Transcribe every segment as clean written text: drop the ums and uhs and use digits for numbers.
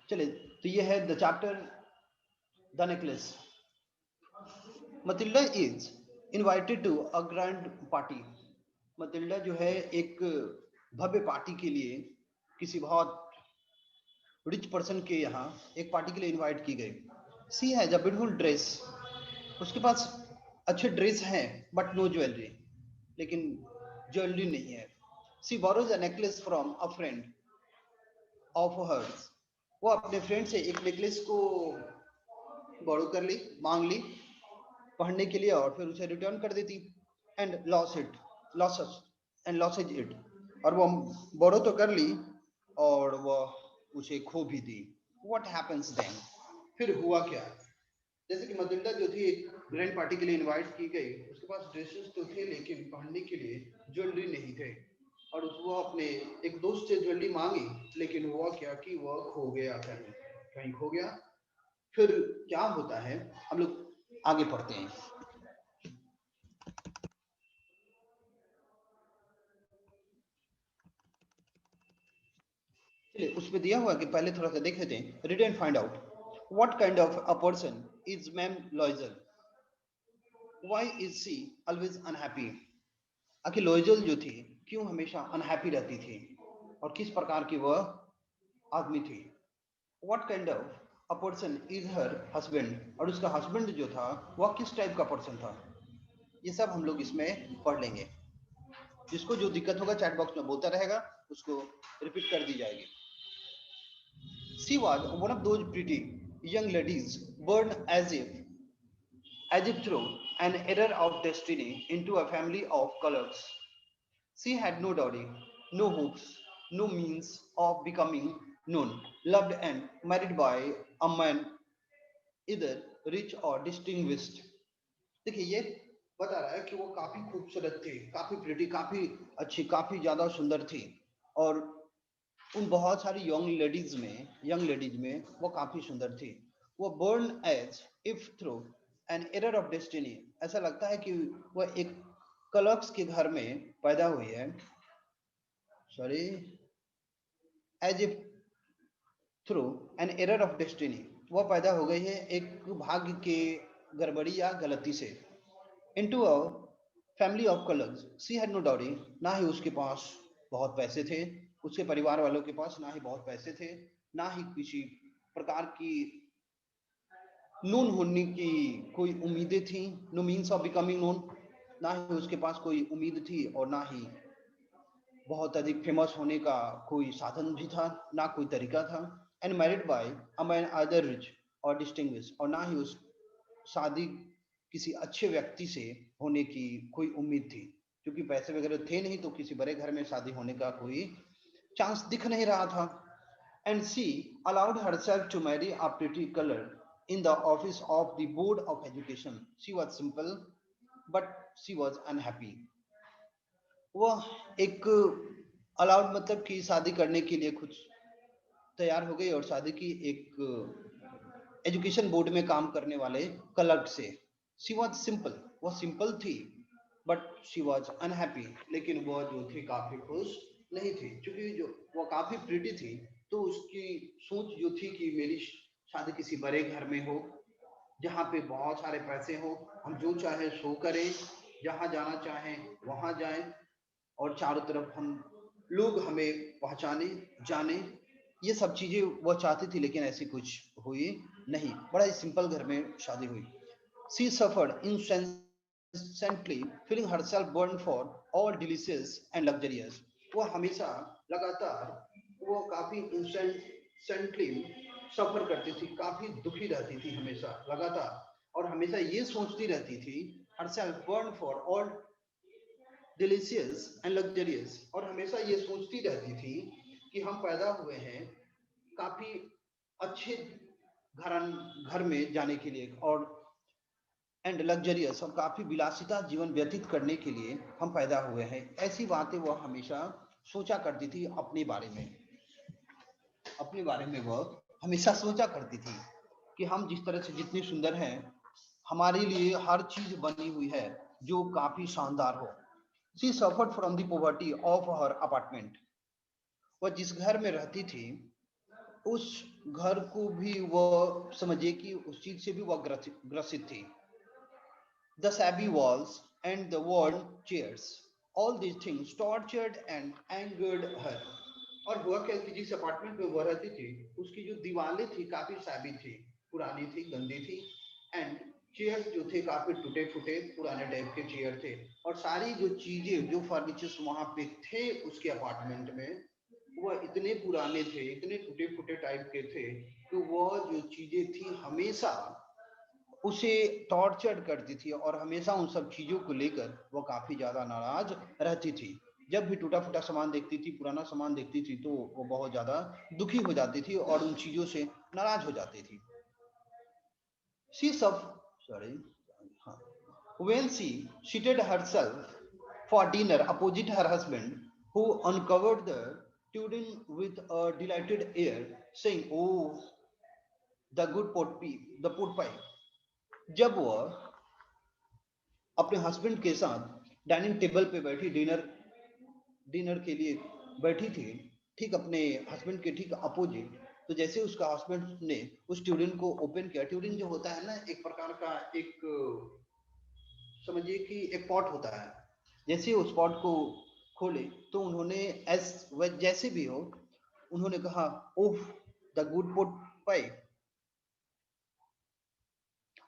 चले, तो ये है the chapter the necklace. Matilda is invited to a grand party. Matilda जो है एक भव्य पार्टी के लिए किसी बहुत रिच पर्सन के यहाँ एक पार्टी के लिए इनवाइट की गई। She has a beautiful dress. उसके पास अच्छे ड्रेस हैं बट नो ज्वेलरी, लेकिन ज्वेलरी नहीं है। She borrows a necklace from a friend of hers. वो अपने फ्रेंड से एक नेकलेस को बोरो कर ली, मांग ली पहनने के लिए, और फिर उसे रिटर्न कर देती। And losses losses it. और वो बोरो तो कर ली और वह उसे खो भी दी। What happens then? फिर हुआ क्या? जैसे कि मटिल्डा जो थी एक ग्रैंड पार्टी के लिए इनवाइट की गई, उसके पास ड्रेसेस तो थे लेकिन पहनने के लिए ज्वेलरी नहीं थे। और वो अपने एक दोस्त से ज्वेलरी मांगी, लेकिन हुआ क्या कि वह खो गया, कहीं कहीं खो गया। फिर क्या होता है, हम लोग आगे पढ़ते हैं। चलिए, उसमें दिया हुआ कि पहले थोड़ा सा देख लेते हैं। Read and find out what kind of a person is ma'am Loisel. Why is she always unhappy. आखिर लॉयजल जो थी क्यों हमेशा अनहैप्पी रहती थी, और किस प्रकार की वह आदमी थी। What kind of a person is her husband. और उसका हस्बैंड जो था वह किस टाइप का पर्सन था। ये सब हम लोग इसमें पढ़ लेंगे। जिसको जो दिक्कत होगा चैट बॉक्स में बोलता रहेगा, उसको रिपीट कर दी जाएगी। She was one of those pretty young ladies born as if through an error of destiny into a family of colors. She had no dowry, no hopes, no means of becoming known, loved and married by a man either rich or distinguished. देखिए, ये बता रहा है कि वो काफी खूबसूरत थी, काफी प्रिटी, काफी अच्छी, काफी ज्यादा सुंदर थी। और उन बहुत सारी यंग लेडीज में वो काफी सुंदर थी। वो born as if through an error of destiny. ऐसा लगता है कि वह एक कलर्क्स के घर में पैदा हुई है। Sorry, as if through an error of destiny. वह पैदा हो गई है एक भाग्य के गड़बड़ी या गलती से। Into a family of clerks. She had no dowry. ना ही उसके पास बहुत पैसे थे, उसके परिवार वालों के पास ना ही बहुत पैसे थे, ना ही किसी प्रकार की नून होने की कोई उम्मीदें थी, no means of becoming known. ना ही उसके पास कोई उम्मीद थी, और ना ही बहुत अधिक फेमस होने का कोई साधन भी था, ना कोई तरीका था। And married bye a man either rich और डिस्टिंग्विश। और ना ही उस शादी किसी अच्छे व्यक्ति से होने की कोई उम्मीद थी, क्योंकि पैसे वगैरह थे नहीं, तो किसी बड़े घर में शादी होने का कोई चांस दिख नहीं रहा था। And she allowed herself to marry a pretty clerk in the office of the board of education. She was simple but she was unhappy. वह एक अलाउड मतलब कि शादी करने के लिए खुद तैयार हो गई, और शादी की एक एजुकेशन बोर्ड में काम करने वाले क्लर्क से। शी वॉज सिंपल, वह सिंपल थी, बट शी वॉज अनहैप्पी। लेकिन वह जो थी काफी खुश नहीं थी, क्योंकि जो वह काफी प्रिटी थी, तो उसकी सोच जो थी कि मेरी शादी किसी बड़े घर में हो, जहाँ पे बहुत सारे पैसे हो, हम जो चाहे सो करें, जहाँ जाना चाहें वहाँ जाएं, और चारों तरफ हम लोग हमें पहचाने जाने। ये सब चीजें वह चाहती थी, लेकिन ऐसी कुछ हुई नहीं। बड़ा ही सिंपल घर में शादी हुई। She suffered incessantly feeling herself born for all delicious and luxurious. वो हमेशा लगातार वो काफी इंसेंटली सफर करती थी, काफी दुखी रहती थी हमेशा लगातार, और हमेशा ये सोचती रहती थी herself born for all delicious and luxurious. और हमेशा ये सोचती रहती थी कि हम पैदा हुए हैं काफी अच्छे घर में जाने के लिए, और एंड लग्जरियस, और काफी विलासिता जीवन व्यतीत करने के लिए हम पैदा हुए हैं। ऐसी बातें वह हमेशा सोचा करती थी अपने बारे में। अपने बारे में वह हमेशा सोचा करती थी कि हम जिस तरह से जितनी सुंदर हैं, हमारे लिए हर चीज बनी हुई है जो काफी शानदार हो। She suffered from the poverty of her apartment. वह जिस घर में रहती थी, उस घर को भी वह समझिए कि उस चीज से भी वह ग्रसित थी. The shabby walls and the worn chairs, all these things tortured and angered her. और हुआ क्या कि जिस अपार्टमेंट में वह रहती थी उसकी जो दीवारें थी काफी सैबी थी, पुरानी थी, गंदी थी. एंड चेयर्स जो थे काफी टूटे फूटे पुराने टाइप के चेयर थे. और सारी जो चीजें जो फर्नीचर्स वहां पे थे उसके अपार्टमेंट में वह इतने पुराने थे, इतने टूटे फूटे टाइप के थे कि वह जो चीजें थी हमेशा उसे टॉर्चर करती थी और हमेशा उन सब चीजों को लेकर वो काफी ज्यादा नाराज रहती थी. जब भी टूटा फूटा सामान देखती थी, पुराना सामान देखती थी तो वो बहुत ज्यादा दुखी हो जाती थी और उन चीजों से नाराज हो जाती थी. शी सब सॉरी हाँ. When she seated herself for dinner opposite her husband, who uncovered the tuding with a delighted air, saying, "Oh, the good pot pie." जब वह अपने हस्बैंड के साथ डाइनिंग टेबल पे बैठी डिनर डिनर के लिए बैठी थी, ठीक अपने हस्बैंड के ठीक अपोजिट, तो जैसे उसका हस्बैंड ने उस ट्यूरिन को ओपन किया. ट्यूरिन जो होता है ना एक प्रकार का एक समझिए कि एक पॉट होता है. जैसे उस पॉट को खोले तो उन्होंने जैसे भी हो उन्होंने कहा, oh the good pot pie,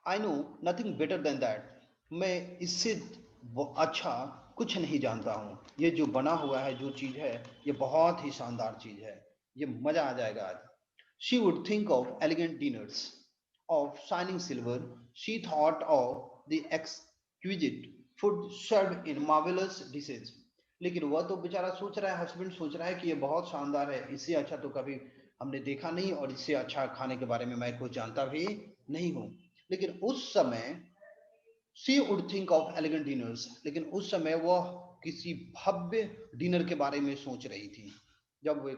I know nothing better than that. मैं इससे अच्छा कुछ नहीं जानता हूँ. ये जो बना हुआ है जो चीज है ये बहुत ही शानदार चीज है, ये मजा आ जाएगा आज. She would think of elegant dinners of shining silver. She thought of the exquisite food serve in marvellous dishes. लेकिन वह तो बेचारा सोच रहा है, हस्बैंड सोच रहा है कि ये बहुत शानदार है, इससे अच्छा तो कभी हमने देखा नहीं और इससे अच्छा खाने के बारे में मैं कुछ जानता भी नहीं हूँ. लेकिन उस समय she would think of elegant dinners, लेकिन उस समय वह किसी भव्य डिनर के बारे में सोच रही थी. जब वे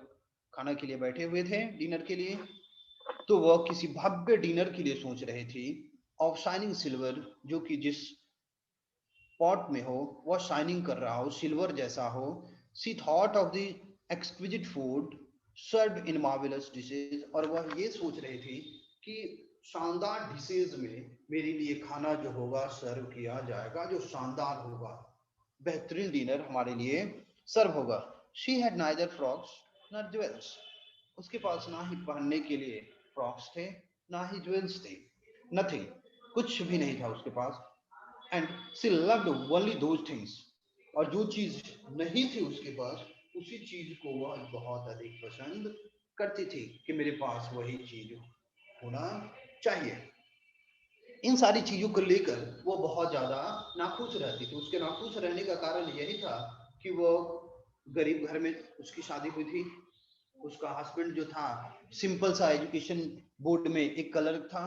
खाना के लिए बैठे हुए थे डिनर के लिए तो वह किसी भव्य डिनर के लिए सोच रहे थी. ऑफ शाइनिंग सिल्वर, जो कि जिस पॉट में हो वह शाइनिंग कर रहा हो, सिल्वर जैसा हो. She thought of the exquisite food serve in marvellous dishes, और वह ये सोच रही थी कि शानदार डिशेज में मेरे लिए खाना जो होगा सर्व किया जाएगा, जो शानदार होगा, बेहतरीन डिनर हमारे लिए सर्व होगा. She had neither frocks not jewels. उसके पास ना ही पहनने के लिए फ्रॉक्स थे ना ही ज्वेल्स थे. नथिंग, कुछ भी नहीं था उसके पास. And she loved only those things, और जो चीज नहीं थी उसके पास उसी चीज को वह बहुत अधिक पसंद करती थी कि मेरे पास वही चीज होना चाहिए. इन सारी चीजों को लेकर वो बहुत ज्यादा नाखुश रहती थी. उसके नाखुश रहने का कारण यही था कि वो गरीब घर में उसकी शादी हुई थी. उसका हस्बैंड जो था सिंपल सा एजुकेशन बोर्ड में एक कलर था.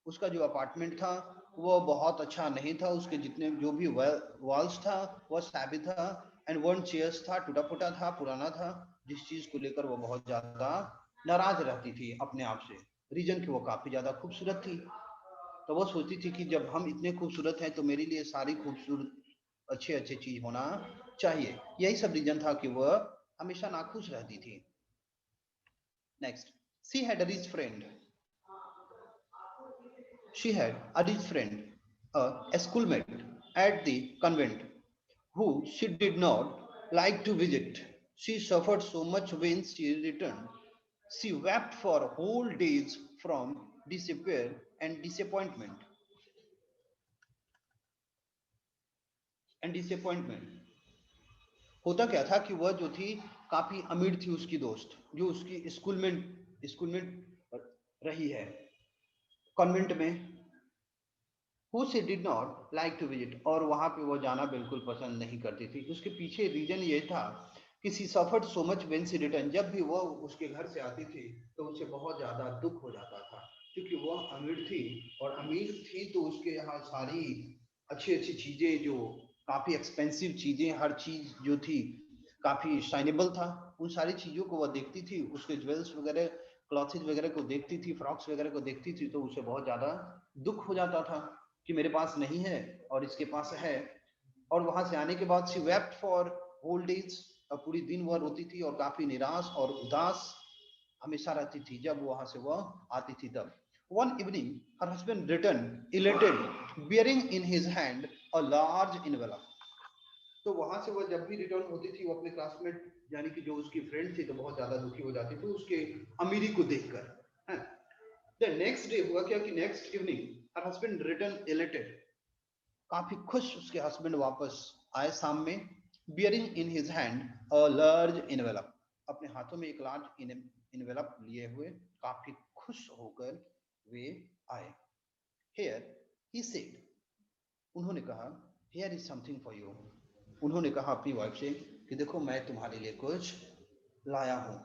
उसका जो अपार्टमेंट था वो बहुत अच्छा नहीं था. उसके जितने जो भी वॉल्स था वह सैबी था. एंड वन चेयर्स था, टूटा फूटा था, पुराना था, जिस चीज को लेकर वो बहुत ज्यादा नाराज रहती थी अपने आप से. रीजन कि वो काफी ज्यादा खूबसूरत थी. तो वो सोचती थी कि जब हम इतने खूबसूरत हैं तो मेरे लिए सारी खूबसूरत अच्छे अच्छे चीज होना चाहिए. यही सब रीजन था कि वह हमेशा नाखुश रहती थी. Next, she had a rich friend. She had a rich friend, a schoolmate at the convent, who she did not like to visit. She suffered so much when she returned. She wept for whole days from despair and disappointment. होता क्या था कि वह जो थी काफी अमीर थी. उसकी दोस्त जो उसकी स्कूल में रही है कॉन्वेंट में, who she did not like to visit, और वहां पे वो जाना बिल्कुल पसंद नहीं करती थी. उसके पीछे रीजन ये था कि she suffered so much when she returned. जब भी वो उसके घर से आती थी तो उसे बहुत ज्यादा दुख हो जाता था क्योंकि वह अमीर थी. और अमीर थी तो उसके यहाँ सारी अच्छी अच्छी चीजें, जो काफी एक्सपेंसिव चीजें, हर चीज जो थी काफी शाइनेबल था, उन सारी चीजों को वह देखती थी. उसके ज्वेल्स वगैरह, क्लॉथेज वगैरह को देखती थी, फ्रॉक्स वगैरह को देखती थी, तो उसे बहुत ज्यादा दुख हो जाता था कि मेरे पास नहीं है और इसके पास है. और वहां से आने के बाद she wept for whole days, पूरी दिन वह रोती थी और काफी निराश और उदास हमेशा रहती थी जब वहां से वह आती थी तब. One evening, her husband returned, elated, bearing in his hand a large envelope. तो वहां से वो जब भी रिटर्न होती थी वो अपने क्लासमेट यानी कि जो उसकी फ्रेंड थी तो बहुत ज्यादा दुखी हो जाती थी उसके अमीरी को देखकर. द नेक्स्ट डे हुआ क्या कि next evening her husband return elated, काफी खुश उसके हस्बैंड वापस आए शाम में, bearing in his hand a large envelope, अपने हाथों में एक लार्ज इनवेलप लिए हुए काफी खुश होकर वे आए. हियर ही सेड, उन्होंने कहा, here is something for you, उन्होंने कहा अपनी वाइफ से कि देखो मैं तुम्हारे लिए कुछ लाया हूं.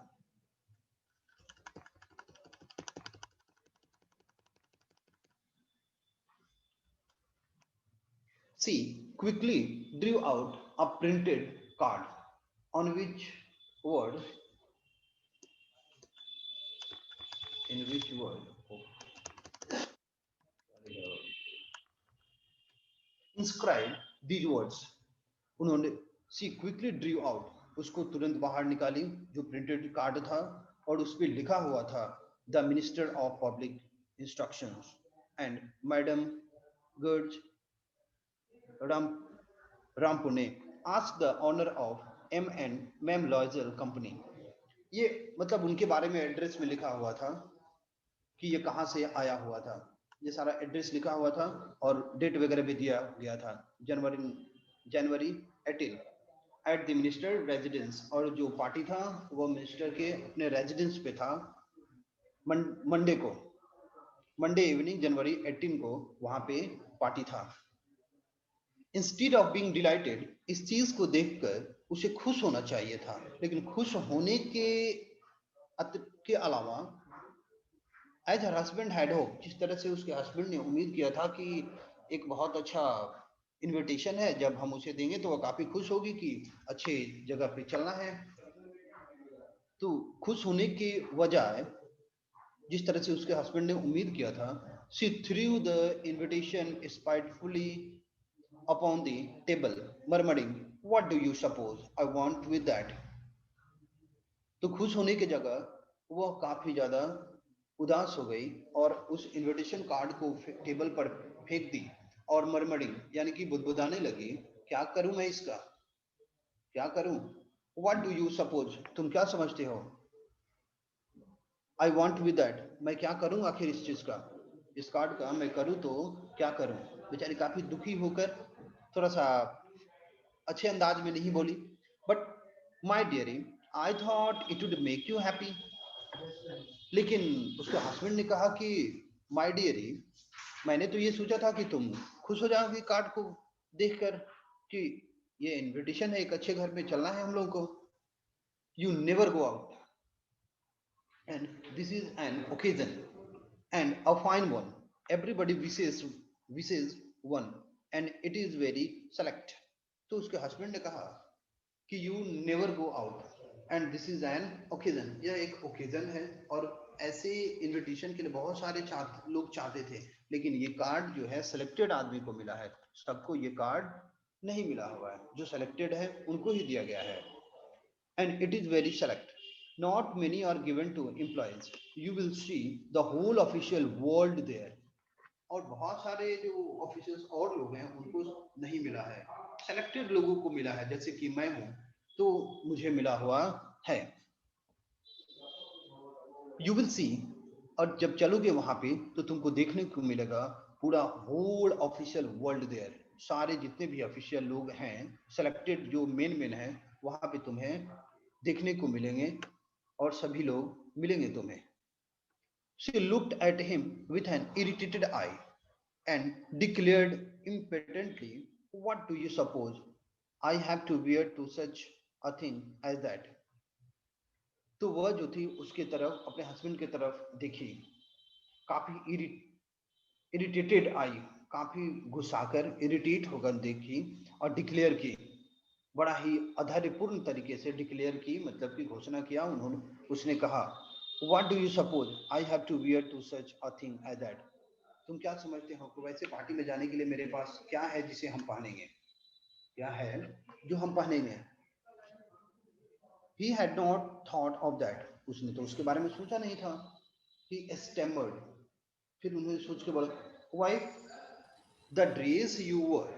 She quickly drew out a printed card on which word in which word inscribed these words. उन्होंने सी क्विकली ड्रीव आउट, उसको तुरंत बाहर निकाली जो प्रिंटेड कार्ड था और उस पर लिखा हुआ था the minister of public instructions and madame Georges राम Ramponneau ask the honour of M and ma'am Loisel company. ये मतलब उनके बारे में एड्रेस में लिखा हुआ था कि ये कहाँ से आया हुआ था, ये सारा एड्रेस लिखा हुआ था और डेट वगैरह भी दिया गया था. जनवरी जनवरी 18 एट द मिनिस्टर रेजिडेंस, और जो पार्टी था वो मिनिस्टर के अपने रेजिडेंस पे था. मंडे को, मंडे इवनिंग जनवरी 18 को वहां पे पार्टी था. इंस्टीड ऑफ बीइंग डिलाइटेड, इस चीज को देखकर उसे खुश होना चाहिए था, लेकिन खुश होने के अलावा as her husband had hope, जिस तरह से उसके हस्बैंड ने उम्मीद किया था कि एक बहुत अच्छा इनविटेशन है, जब हम उसे देंगे तो वो काफी खुश होगी कि अच्छे जगह पे चलना है. तो खुश होने की बजाय जिस तरह से उसके हस्बैंड ने उम्मीद किया था, she threw the invitation spitefully upon the table, murmuring, what do you suppose I want with that. तो खुश होने की जगह वह काफी ज्यादा उदास हो गई और उस इनविटेशन कार्ड को टेबल पर फेंक दी और मरमरिंग यानी कि बुदबुदाने लगी, क्या करूं मैं इसका, क्या करूं. व्हाट डू यू सपोज, तुम क्या समझते हो. आई वॉन्ट विद दैट, मैं क्या करूं आखिर इस चीज का, इस कार्ड का मैं करूं तो क्या करूं. बेचारी काफी दुखी होकर थोड़ा सा अच्छे अंदाज में नहीं बोली. But my diary, I thought it would make you happy. लेकिन उसके हस्बैंड ने कहा कि माई डियरी, मैंने तो ये सोचा था कि तुम खुश हो जाओगे कार्ड को देखकर कि ये इनविटेशन है, एक अच्छे घर में चलना है हम लोगों को. You never go out and this is an occasion and a fine one. Everybody wishes one and it is very select. तो उसके हस्बैंड ने कहा कि you never go out and this is an occasion, यह एक occasion है. और ऐसे इनविटेशन के लिए बहुत सारे लोग चाहते थे, लेकिन ये कार्ड जो है सिलेक्टेड आदमी को मिला है, सबको ये कार्ड नहीं मिला हुआ है, जो सिलेक्टेड है उनको ही दिया गया है. And it is very select. Not many are given to employees. You will see the whole official world there. और बहुत सारे जो ऑफिसर्स और लोग हैं उनको नहीं मिला है, सेलेक्टेड लोगों को मिला है, जैसे कि मैं हूं तो मुझे मिला हुआ है. यू विल सी, और जब चलोगे वहां पे तो तुमको देखने को मिलेगा पूरा होल ऑफिशियल वर्ल्ड देयर, सारे जितने भी ऑफिशियल लोग हैं सेलेक्टेड जो मेन हैं वहां पे तुम्हें देखने को मिलेंगे और सभी लोग मिलेंगे तुम्हें. She looked at him with an irritated eye and declared impotently, what do you suppose I have to wear to such a thing as that? तो वह जो थी उसके तरफ अपने हस्बैंड की तरफ देखी, काफी इरिटेटेड आई, काफी गुस्साकर इरिटेट होकर देखी और डिक्लेयर की, बड़ा ही अधैर्यपूर्ण तरीके से डिक्लेयर की, मतलब कि घोषणा किया उन्होंने. उसने कहा, what do you suppose I have to wear to such a thing as that. तुम क्या समझते हो कि वैसे पार्टी में जाने के लिए मेरे पास क्या है जिसे हम पहनेंगे, क्या है जो हम पहनेंगे. He had not thought of that, उसने तो उसके बारे में सोचा नहीं था। ही स्टैमर्ड, फिर उन्होंने सोच के बोला, wife, the dress you were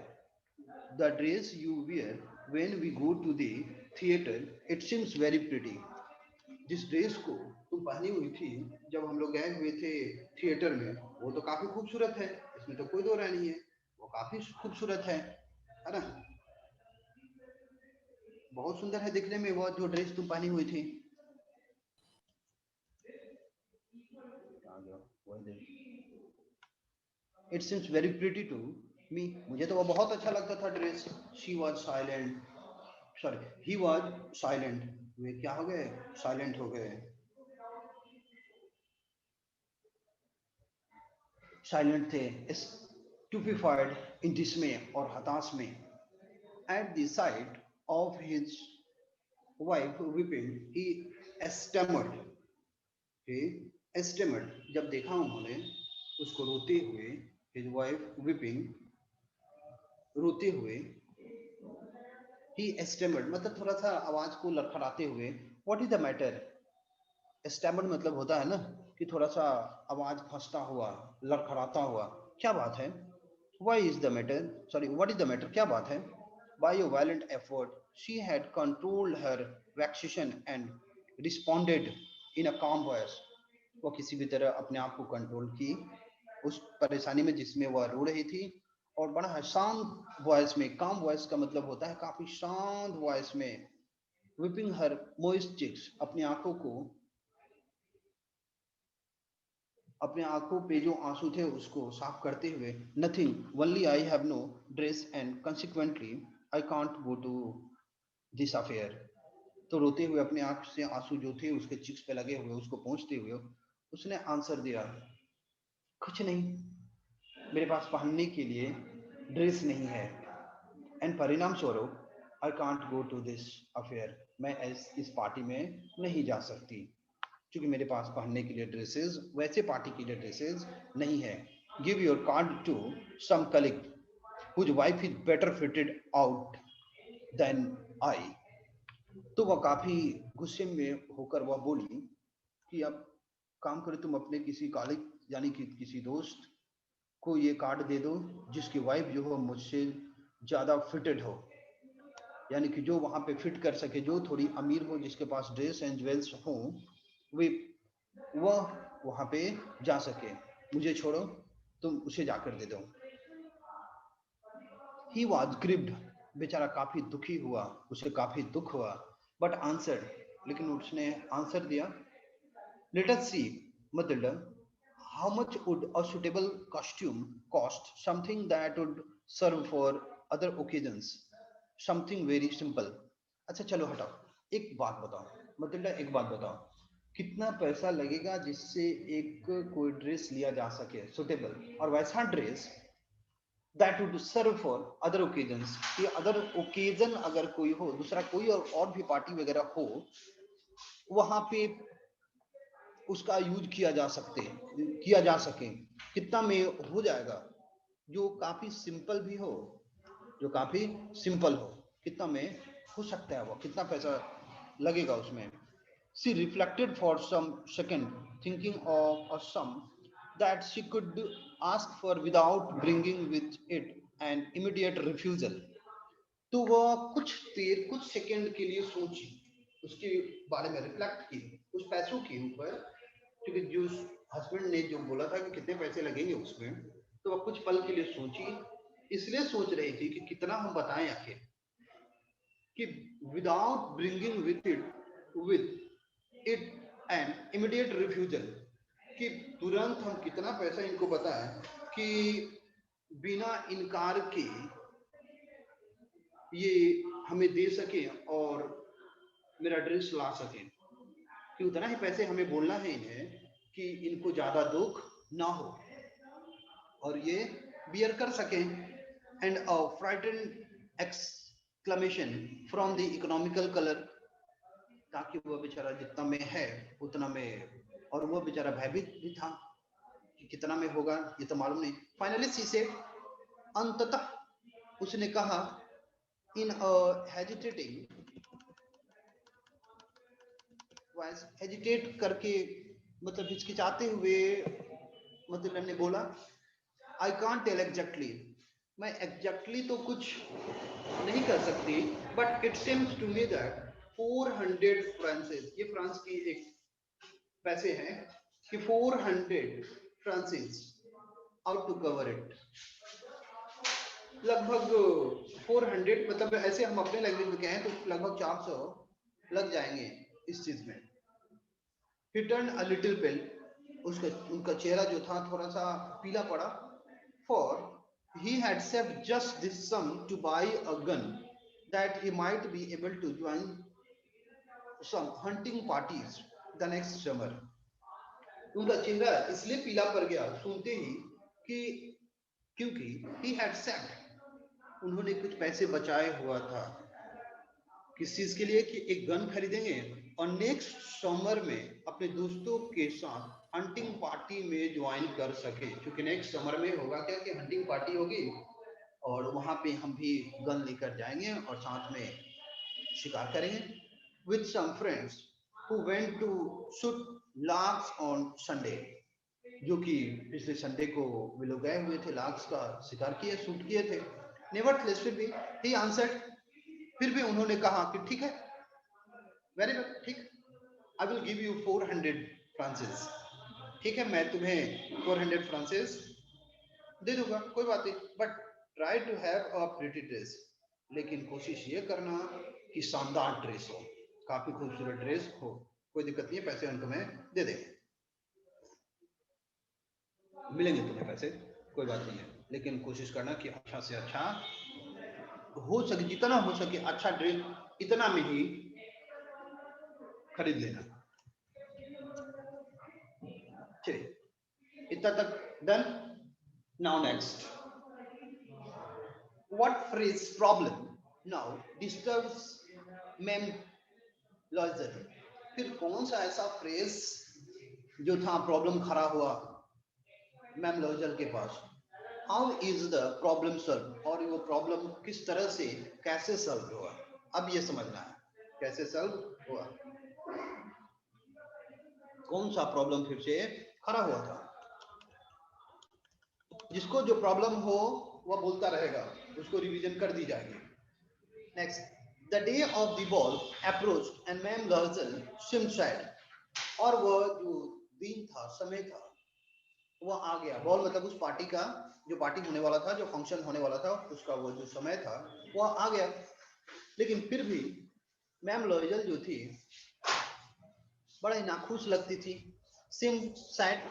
the dress you wear when we go to the theater, it seems very pretty. जिस ड्रेस को तुम पहनी हुई थी जब हम लोग गए हुए थे थिएटर में, वो तो काफी खूबसूरत है, इसमें तो कोई दो राय नहीं है, वो काफी खूबसूरत है ना? बहुत सुंदर है दिखने में वो जो ड्रेस तुम पहनी हुई थी। It seems very pretty to me, मुझे तो वो बहुत अच्छा लगता था dress. She was silent, sorry, he was silent, वे क्या हो गए, साइलेंट हो गए, साइलेंट थे, स्टूपिफाइड, इन डिसमे और हताश में, at the site of his wife weeping, he stammered, he stammered, जब देखा उन्होंने उसको रोते हुए, हिज वाइफ वीपिंग, रोते हुए, ही स्टैमर्ड मतलब थोड़ा सा आवाज को लड़खड़ाते हुए, what is the matter, stammered मतलब होता है ना कि थोड़ा सा आवाज फंसता हुआ, लड़खड़ाता हुआ, क्या बात है, why is the matter, sorry what is the matter, क्या बात है, by a violent effort she had controlled her vexation and responded in a calm voice, वो किसी भी तरह अपने आप को कंट्रोल की उस परेशानी में जिसमें वह रो रही थी, और बड़ा है शांत वॉइस में, काम वॉइस का मतलब होता है काफी शांत वॉइस में, विपिंग हर मोइस्ट चिक्स, अपनी आंखों को, अपने आंखों पे जो आंसू थे उसको साफ करते हुए, nothing only I have no dress and consequently I can't go to this affair, तो रोते हुए अपने आंख से आंसू जो थे उसके चिक्स पे लगे हुए उसको पहुंचते हुए उसने आंसर दिया, कुछ नहीं, मेरे पास पहनने के लिए ड्रेस नहीं है, एंड परिणाम स्वरूप I can't go to this affair, मैं इस पार्टी में नहीं जा सकती क्योंकि मेरे पास पहनने के लिए ड्रेसेस, वैसे पार्टी के लिए ड्रेसेस नहीं है। Give your card to some colleague whose wife is better fitted out than I, तो वह काफी गुस्से में होकर वह बोली कि अब काम करो, तुम अपने किसी कॉलेज यानी कि किसी दोस्त को ये कार्ड दे दो जिसकी वाइफ जो हो मुझसे ज्यादा फिटेड हो, यानी कि जो वहां पे फिट कर सके, जो थोड़ी अमीर हो, जिसके पास ड्रेस एंड ज्वेल्स हो, वे वह वहां पे जा सके, मुझे छोड़ो, तुम उसे जाकर दे दो। ही वॉज ग्रिप्ड, बेचारा काफी दुखी हुआ, उसे काफी दुख हुआ, बट आंसर, लेकिन उसने आंसर दिया, let us see Matilda, how much would a suitable costume cost, something that would serve for other occasions, something very simple। अच्छा चलो हटाओ, एक बात बताओ मटिल्डा, एक बात बताओ, कितना पैसा लगेगा जिससे एक कोई ड्रेस लिया जा सके सुटेबल, और वैसा dress that would serve for other occasions, कि अदर ओकेजन अगर कोई हो, दूसरा कोई और भी पार्टी वगैरह हो, वहां पे उसका यूज किया जा सके, कितना में हो जाएगा, जो काफी सिंपल भी हो, जो काफी सिंपल हो, कितना में हो सकता है, वो कितना पैसा लगेगा उसमें। She reflected for some second, thinking of a sum that she could ask for without bringing with it an immediate refusal, तो वह कुछ सेकंड के लिए सोची, उसके बारे में रिफ्लेक्ट की, उस पैसों के ऊपर, क्योंकि जो हस्बैंड ने जो बोला था कि कितने पैसे लगेंगे उसमें, तो वह कुछ पल के लिए सोची, इसलिए सोच रही थी कि कितना हम बताएं आखिर, कि without bringing with it an immediate refusal, कि तुरंत हम कितना पैसा इनको बताएं कि बिना इनकार के ये हमें दे सके और मेरा ड्रेस ला सके, कि उतना ही पैसे हमें बोलना है इन्हें कि इनको ज्यादा दुख ना हो और ये बियर कर सके, and a frightened exclamation from the economical colour, ताकि वह बेचारा जितना में है उतना में, और वह बेचारा भयभीत भी था कि कितना में होगा ये तो मालूम नहीं। फाइनली शी सेड, अंततः उसने कहा, इन अ हेजिटेटिंग क्वाइस हेजिटेट करके, मतलब हिचकिचाते हुए मतलब ने बोला, आई कांट टेल एग्जैक्टली, मैं एग्जैक्टली तो कुछ नहीं कर सकती, but it seems to me that 400 francs, ये फ्रांस की एक पैसे हैं कि 400 francs out to cover it, लगभग 400, मतलब ऐसे हम अपने लैंग्वेज में कहें तो लगभग 400 लग जाएंगे इस चीज में। He turned a little pale, उसका उनका चेहरा जो था थोड़ा सा पीला पड़ा, for he had saved just this sum to buy a gun that he might be able to join some hunting parties the next summer. उनका चेहरा इसलिए पीला पड़ गया सुनते ही कि क्योंकि he had saved, उन्होंने कुछ पैसे बचाए हुआ था किस चीज के लिए, कि एक गन खरीदेंगे और नेक्स्ट समर में अपने दोस्तों के साथ हंटिंग पार्टी में ज्वाइन कर सके, क्योंकि नेक्स्ट समर में होगा क्या कि हंटिंग पार्टी होगी और वहां पे हम भी गन लेकर जाएंगे और साथ में शिकार करेंगे, with some friends who went to shoot larks on Sunday, जो कि पिछले संडे को वे लोग गए हुए थे, लार्क्स का शिकार किए, शूट किए थे। नेवरथलेस, फिर भी ही आंसर्ड, फिर भी उन्होंने कहा कि ठीक है, वेरी गुड, ठीक, I will give you 400 Francis, ठीक है मैं तुम्हें 400 फ्रांसिस दे दूंगा, कोई बात नहीं, but try to have a pretty dress, लेकिन कोशिश ये करना कि शानदार ड्रेस हो, काफी खूबसूरत ड्रेस हो, कोई दिक्कत नहीं है, पैसे हम तुम्हें दे देंगे, मिलेंगे तुम्हें पैसे, कोई बात नहीं है, लेकिन कोशिश करना कि अच्छा से अच्छा हो सके, जितना हो सके अच्छा ड्रेस इतना में ही खरीद लेना। चलिए इतना तक done. Now next, what phrase problem now disturbs ma'am logger, फिर कौन सा ऐसा फ्रेज जो था प्रॉब्लम खड़ा हुआ मैम लॉजर के पास, how is the problem solve, और वो प्रॉब्लम किस तरह से कैसे सॉल्व हुआ, अब ये समझना है कैसे सॉल्व हुआ, कौन सा प्रॉब्लम फिर से खड़ा हुआ था। जिसको जो प्रॉब्लम हो वह बोलता रहेगा, उसको रिवीजन कर दी जाएगी। Next, the day of the ball approached and ma'am Loisel seemed sad, और वह जो दिन था, समय था, वह आ गया, बॉल मतलब उस पार्टी का, जो पार्टी होने वाला था, जो फंक्शन होने वाला था, उसका वो जो समय था वह आ गया, लेकिन फिर भी मैम लॉजल जो थी बड़ा ही नाखुश लगती थी, सिम सैड,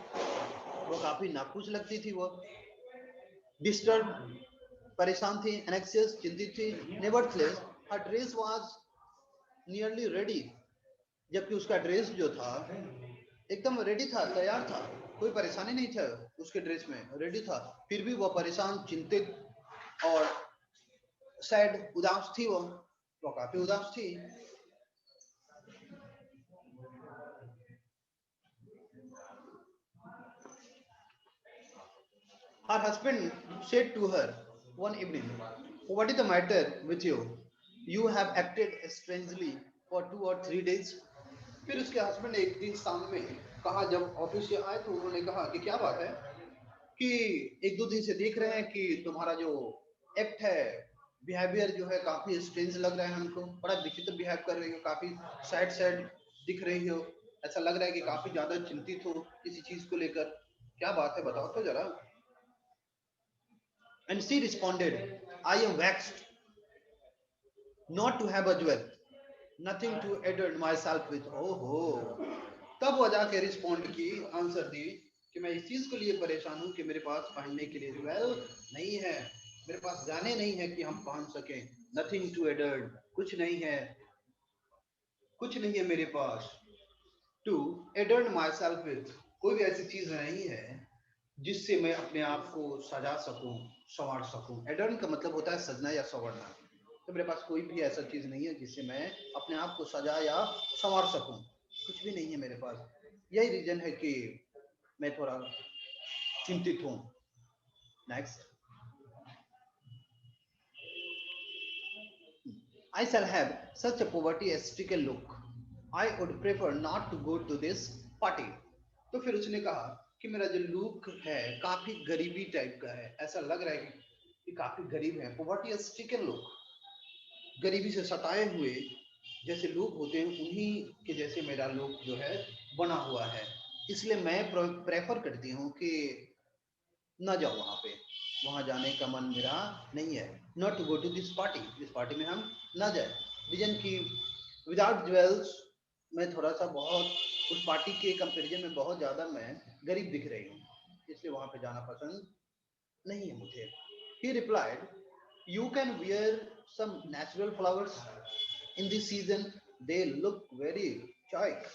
वो काफी नाखुश लगती थी, वो डिस्टर्ब, परेशान थी, एनेक्सियस, चिंतित थी, nevertheless her dress was nearly ready, जबकि उसका ड्रेस जो था एकदम रेडी था, तैयार था, कोई परेशानी नहीं था उसके ड्रेस में, रेडी था, फिर भी वह परेशान, चिंतित और सैड, उदास थी, वो काफी उदास थी। Her husband said to her one evening, what is the matter with you? You have acted strangely for 2 or 3 days. फिर उसके हस्बैंड ने एक दिन शाम में कहा, जब ऑफिस से आए तो उन्होंने कहा कि क्या बात है कि 1-2 दिन से देख रहे हैं कि तुम्हारा जो एक्ट है, बिहेवियर जो है काफी स्ट्रेंज लग रहा है हमको, बड़ा विचित्र बिहेव कर रही हो, काफी सैड सैड दिख रही हो, ऐसा लग रहा है कि काफी ज्यादा चिंतित हो किसी चीज को लेकर, क्या बात है बताओ तो जरा। And she responded, I am vexed not to have a jewel, nothing to adorn myself with. Oh ho, तब वो जाके रिस्पॉन्ड की, आंसर दी कि मैं इस चीज के लिए परेशान हूँ कि मेरे पास पहनने के लिए ज्वेल नहीं है, मेरे पास गाने नहीं है कि हम पहन सकें, नथिंग टू एडर्न, कुछ नहीं है, कुछ नहीं है मेरे पास, टू एडर्न माई सेल्फ विथ, कोई भी ऐसी चीज नहीं है जिससे मैं अपने आप को सजा सकूं, संवार सकूं। एडर्न का मतलब होता है सजना या संवरना, तो मेरे पास कोई भी ऐसा चीज नहीं है जिससे मैं अपने आप को सजा या संवार सकूं, कुछ भी नहीं है मेरे पास, यही रीजन है कि मैं थोड़ा चिंतित हूं। Next, I shall have such a poverty stricken look, I would prefer not to go to this party. तो फिर उसने कहा कि मेरा जो लुक है काफी गरीबी टाइप का है, ऐसा लग रहा है कि काफी गरीब है। पॉवर्टी स्टिकन लुक, गरीबी से सताए हुए जैसे लोग होते हैं उन्हीं के जैसे मेरा लुक जो है बना हुआ है। इसलिए मैं प्रेफर करती हूँ कि ना जाओ वहाँ पे, वहाँ जाने का मन मेरा नहीं है। Not to go to this party, इस पार्टी में हम ना जाए। रीजन की विदाउट ज्वेल्स मैं थोड़ा सा बहुत उस पार्टी के कंपैरिजन में बहुत ज़्यादा मैं गरीब दिख रही हूँ, इसलिए वहाँ पे जाना पसंद नहीं है मुझे। He replied, you can wear some natural flowers in this season, they look very chic,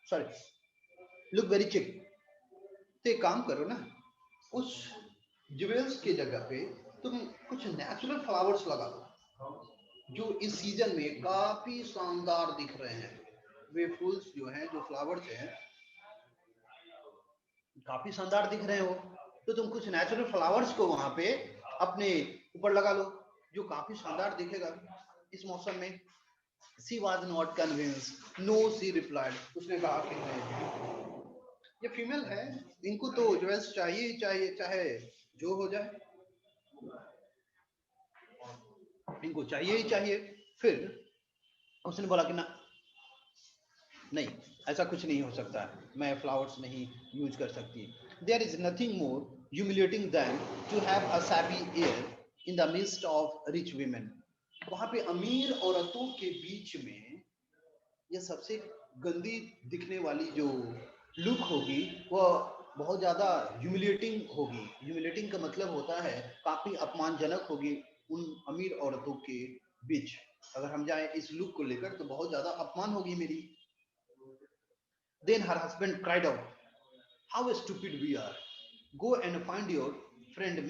sorry, look very chic. तो एक काम करो ना, उस ज्वेल्स की जगह पे तुम कुछ नेचुरल फ्लावर्स लगा दो जो इस सीजन में काफी शानदार दिख रहे हैं। वे फूल्स जो हैं, जो फ्लावर्स हैं, काफी शानदार दिख रहे हो, तो तुम कुछ नेचुरल फ्लावर्स को वहां पे अपने ऊपर लगा लो जो काफी शानदार दिखेगा इस मौसम में। She was not convince, no, she replied, उसने कहा कि नहीं, ये फीमेल है, इनको तो ज्वेल्स चाहिए ही चाहिए, चाहे जो हो जाए, इनको चाहिए ही चाहिए। फिर उसने बोला कि ना, नहीं, ऐसा कुछ नहीं हो सकता, मैं फ्लावर्स नहीं यूज कर सकती। There is nothing more humiliating than to have a shabby air in the midst of rich women. वहां पे अमीर औरतों के बीच में ये सबसे गंदी दिखने वाली जो लुक होगी वह बहुत ज़्यादा ह्यूमिलेटिंग होगी। ह्यूमिलेटिंग का मतलब होता है काफ़ी अपमानजनक होगी उन अमीर औरतों के बीच। अगर हम जाएं इस लुक को लेकर तो बहुत ज़्यादा अपमान होगी मेरी। Then her husband cried out, how stupid we are, go and find your friend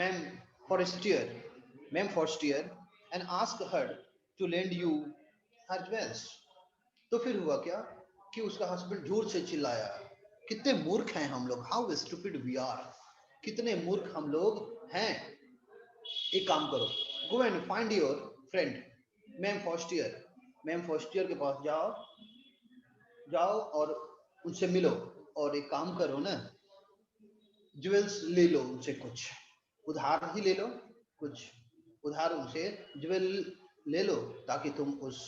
ma'am Forestier and ask her to lend you her jewels. तो फिर हुआ क्या कि उसका हस्बैंड जोर से चिल्लाया, कितने मूर्ख हैं हम लोग, हाउ स्टूपिड वी आर, कितने मूर्ख हम लोग हैं। एक काम करो, go and find your friend ma'am Forestier के पास जाओ, जाओ और उनसे मिलो, और एक काम करो ना, ज्वेल्स ले लो उनसे, कुछ उधार ही ले लो, कुछ उधार उनसे ज्वेल ले लो ताकि तुम उस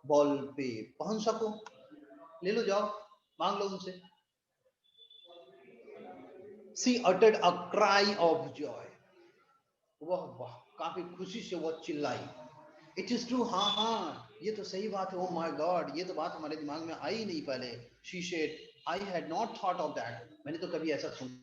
बॉल पे पहुंच सको। ले लो, जाओ, मांग लो उनसे। सी अटेड अ क्राई ऑफ जॉय, वह वाह काफी खुशी से वह चिल्लाई। इट इज ट्रू, हाँ हाँ ये तो सही बात है, ओ माय गॉड, ये तो बात हमारे दिमाग में आई ही नहीं पहले। She said, I had not thought of that, मैंने तो कभी ऐसा सोचा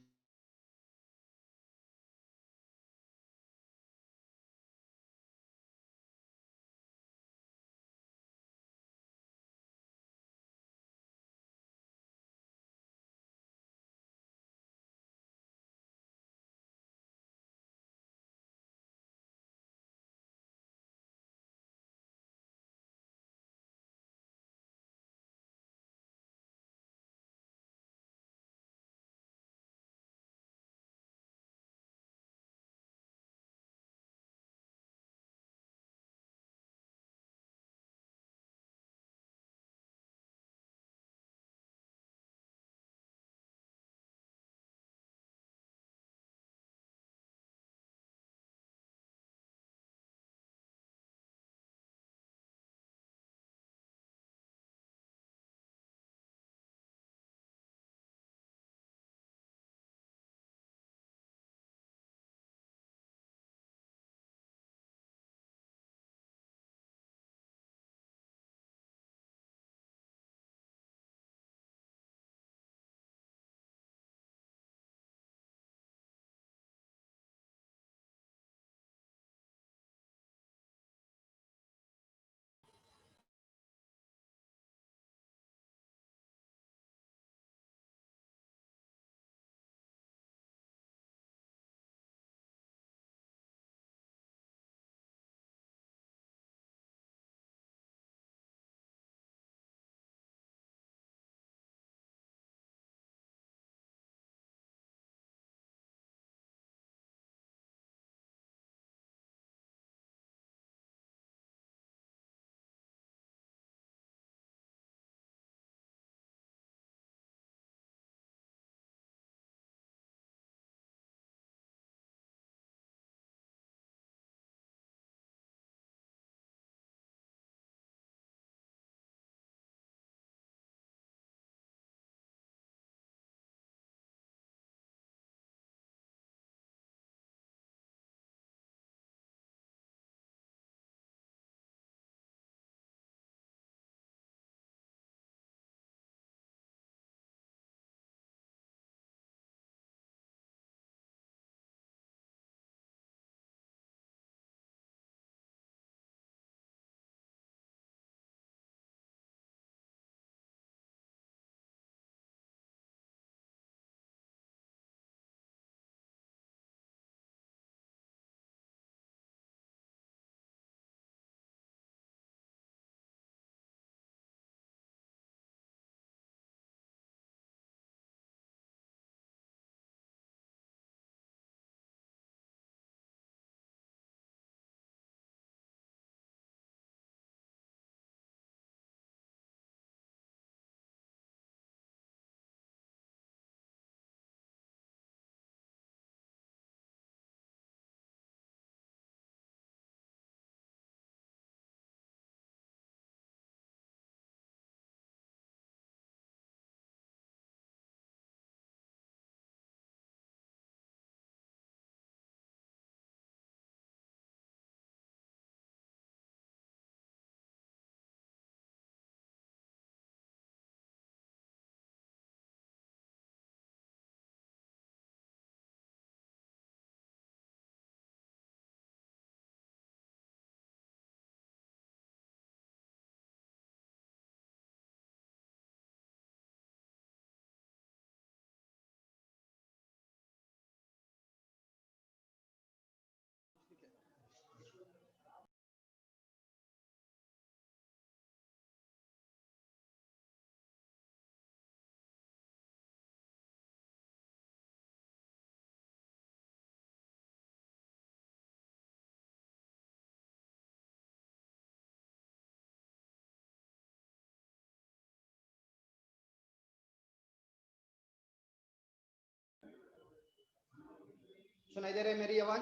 सुनाई दे रही है मेरी आवाज?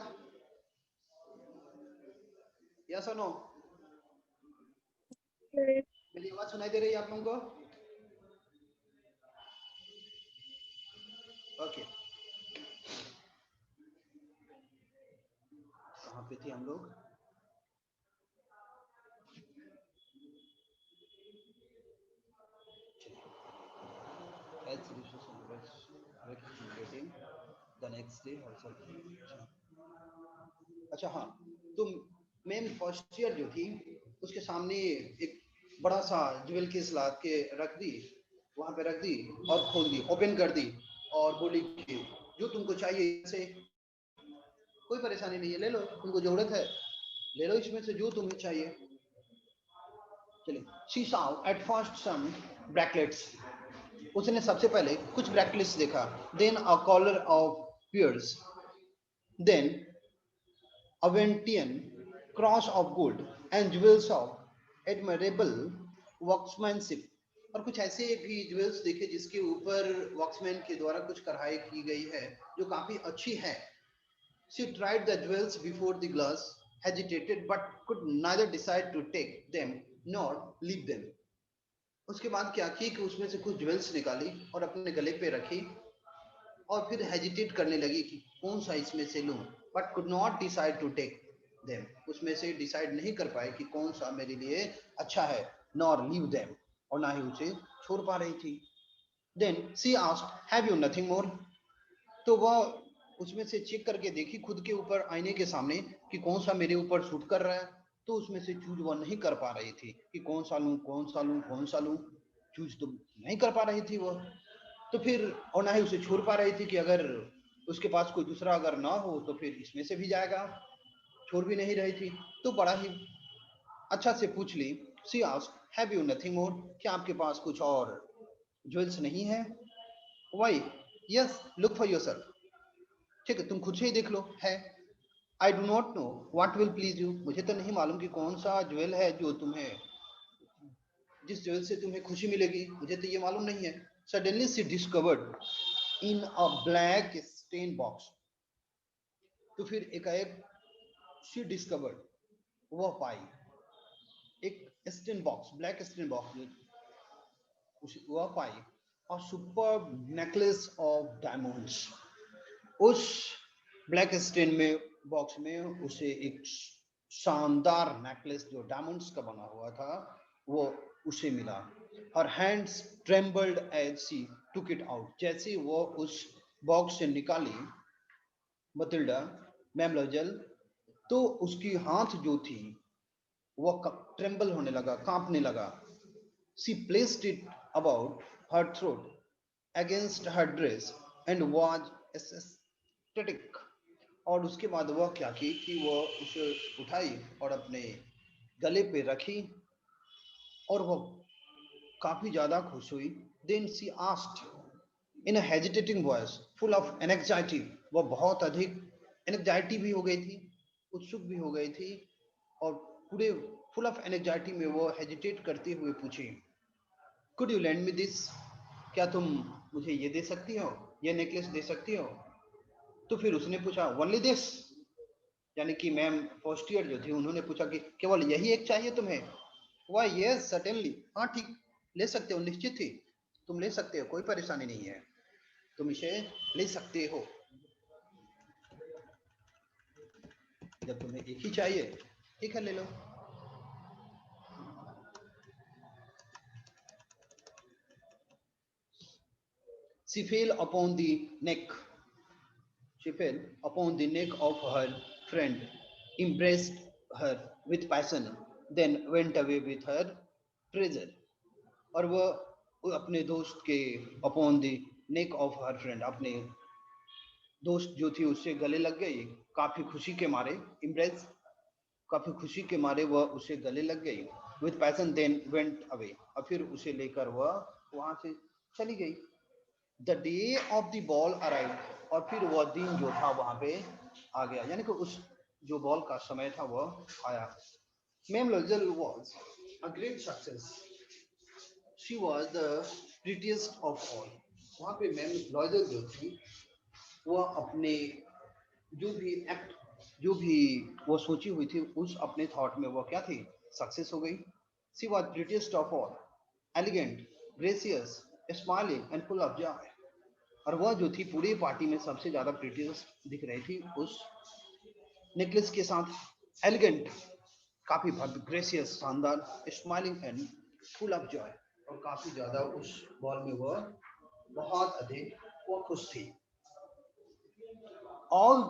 यस और नो? मेरी आवाज सुनाई दे रही है आप लोगों को? ओके, कहाँ पे थे हम लोग? The next day also। अच्छा हाँ, तो मैम फर्स्ट ईयर जो थी उसके सामने एक बड़ा सा ज्वेल केस ला के रख दी, वहां पे रख दी और खोल दी, ओपन कर दी और बोली कि जो तुमको चाहिए से कोई परेशानी नहीं है, ले लो, तुमको जरूरत है ले लो इसमें से जो तुम्हें चाहिए। चलिए, she saw at first some bracelets, उसने सबसे पहले कुछ ब्रैकलेट्स देखा, then a collar of pearls, then Aventian cross of gold and jewels of admirable workmanship, और कुछ ऐसे भी ज्वेल्स देखे जिसके ऊपर वॉक्समैन के द्वारा कुछ कढ़ाई की गई है जो काफी अच्छी है। She tried the jewels before the glass, hesitated but could neither decide to take them nor leave them. उसके बाद क्या की कि उसमें से कुछ ज्वेल्स निकाली और अपने गले पे रखी और फिर हेजिटेट करने लगी कि कौन सा इसमें से लूं, but could not decide to take them, उसमें से डिसाइड नहीं कर पाए कि कौन सा मेरे लिए अच्छा है, नॉर लीव देम, और ना ही उसे छोड़ पा रही थी। Then she asked have you nothing more, तो वह उसमें से चेक करके देखी खुद के ऊपर आईने के सामने कि कौन सा मेरे ऊपर सूट कर रहा है, तो उसमें से चूज वह नहीं कर पा रही थी कि कौन सा लूं कौन सा लूं कौन सा लूं, चूज तो नहीं कर पा रही थी वह। तो फिर और ना ही उसे छोड़ पा रही थी कि अगर उसके पास कोई दूसरा अगर ना हो तो फिर इसमें से भी जाएगा, छोड़ भी नहीं रही थी। तो बड़ा ही अच्छा से पूछ ली, she asked have you nothing more, क्या आपके पास कुछ और ज्वेल्स नहीं है? Why, yes look for yourself, ठीक है तुम खुद से ही देख लो है। I do not know what will please you, मुझे तो नहीं मालूम कि कौन सा ज्वेल है जो तुम्हें, जिस ज्वेल से तुम्हें खुशी मिलेगी, मुझे तो ये मालूम नहीं है। Suddenly she discovered in a black satin box, तो फिर एकाएक शी डिस्कवर्ड, वह पाई एक satin box, black satin box, वह पाई और सुपर नेकलेस ऑफ डायमंड्स। उस ब्लैक स्टेन में बॉक्स में उसे एक शानदार नेकलेस जो डायमंड्स का बना हुआ था वो उसे मिला। Her hands trembled as she took it out, जैसे वो उस बॉक्स से निकाली मटिल्डा, मैम लॉजल, तो उसकी हाथ जो थी वह ट्रेम्बल होने लगा, कांपने लगा। She placed it about her throat against her dress and was aesthetic, और उसके बाद वह क्या की कि वह उसे उठाई और अपने गले पे रखी और वह काफी ज्यादा खुश हुई। Then she asked in a hesitating voice full of anxiety, वह बहुत अधिक एनेक्साइटी भी हो गई थी, उत्सुक भी हो गई थी, और पूरे फुल ऑफ एनेक्साइटी में वो हेजिटेट करते हुए पूछी, could you land me this, क्या तुम मुझे ये दे सकती हो, ये नेकलेस दे सकती हो? तो फिर उसने पूछा ओनली दिस, यानी कि मैम फर्स्ट ईयर जो थी उन्होंने पूछा कि केवल यही एक चाहिए तुम्हें? वाह यस सर्टेनली, हाँ ठीक, ले सकते हो, निश्चित ही तुम ले सकते हो, कोई परेशानी नहीं है, तुम इसे ले सकते हो, जब तुम्हें एक ही चाहिए ठीक है ले लो। She fell upon the neck. She fell upon the neck of her friend, embraced her with passion, then went away with her treasure. और वह अपने दोस्त के upon the neck of her friend, अपने दोस्त जो थी उससे गले लग गई, काफी खुशी के मारे, इम्प्रेस, काफी खुशी के मारे वह उसे गले लग गई, with passion then went away, और फिर उसे लेकर वह वहां से चली गई। The day of the ball arrived, और फिर वह दिन जो था वहां पे आ गया, यानी कि उस जो बॉल का समय था वह आया। Ma'am Loisel was a great success, she was the prettiest of all, वहां पे मैम लॉयजल जो थी वह अपने जो भी एक्ट, जो भी वो सोची हुई थी उस अपने थॉट में वो क्या थी, सक्सेस हो गई. She was prettiest of all, elegant, gracious, smiling and full of joy. और वह जो थी पूरी पार्टी में सबसे ज्यादा प्रिटियस्ट दिख रही थी उस नेकलेस के साथ. एलिगेंट, काफी भव्य, ग्रेसियस, शानदार, smiling and full of joy, और काफी ज्यादा उस बॉल में वह बहुत अधिक वो खुश थी. All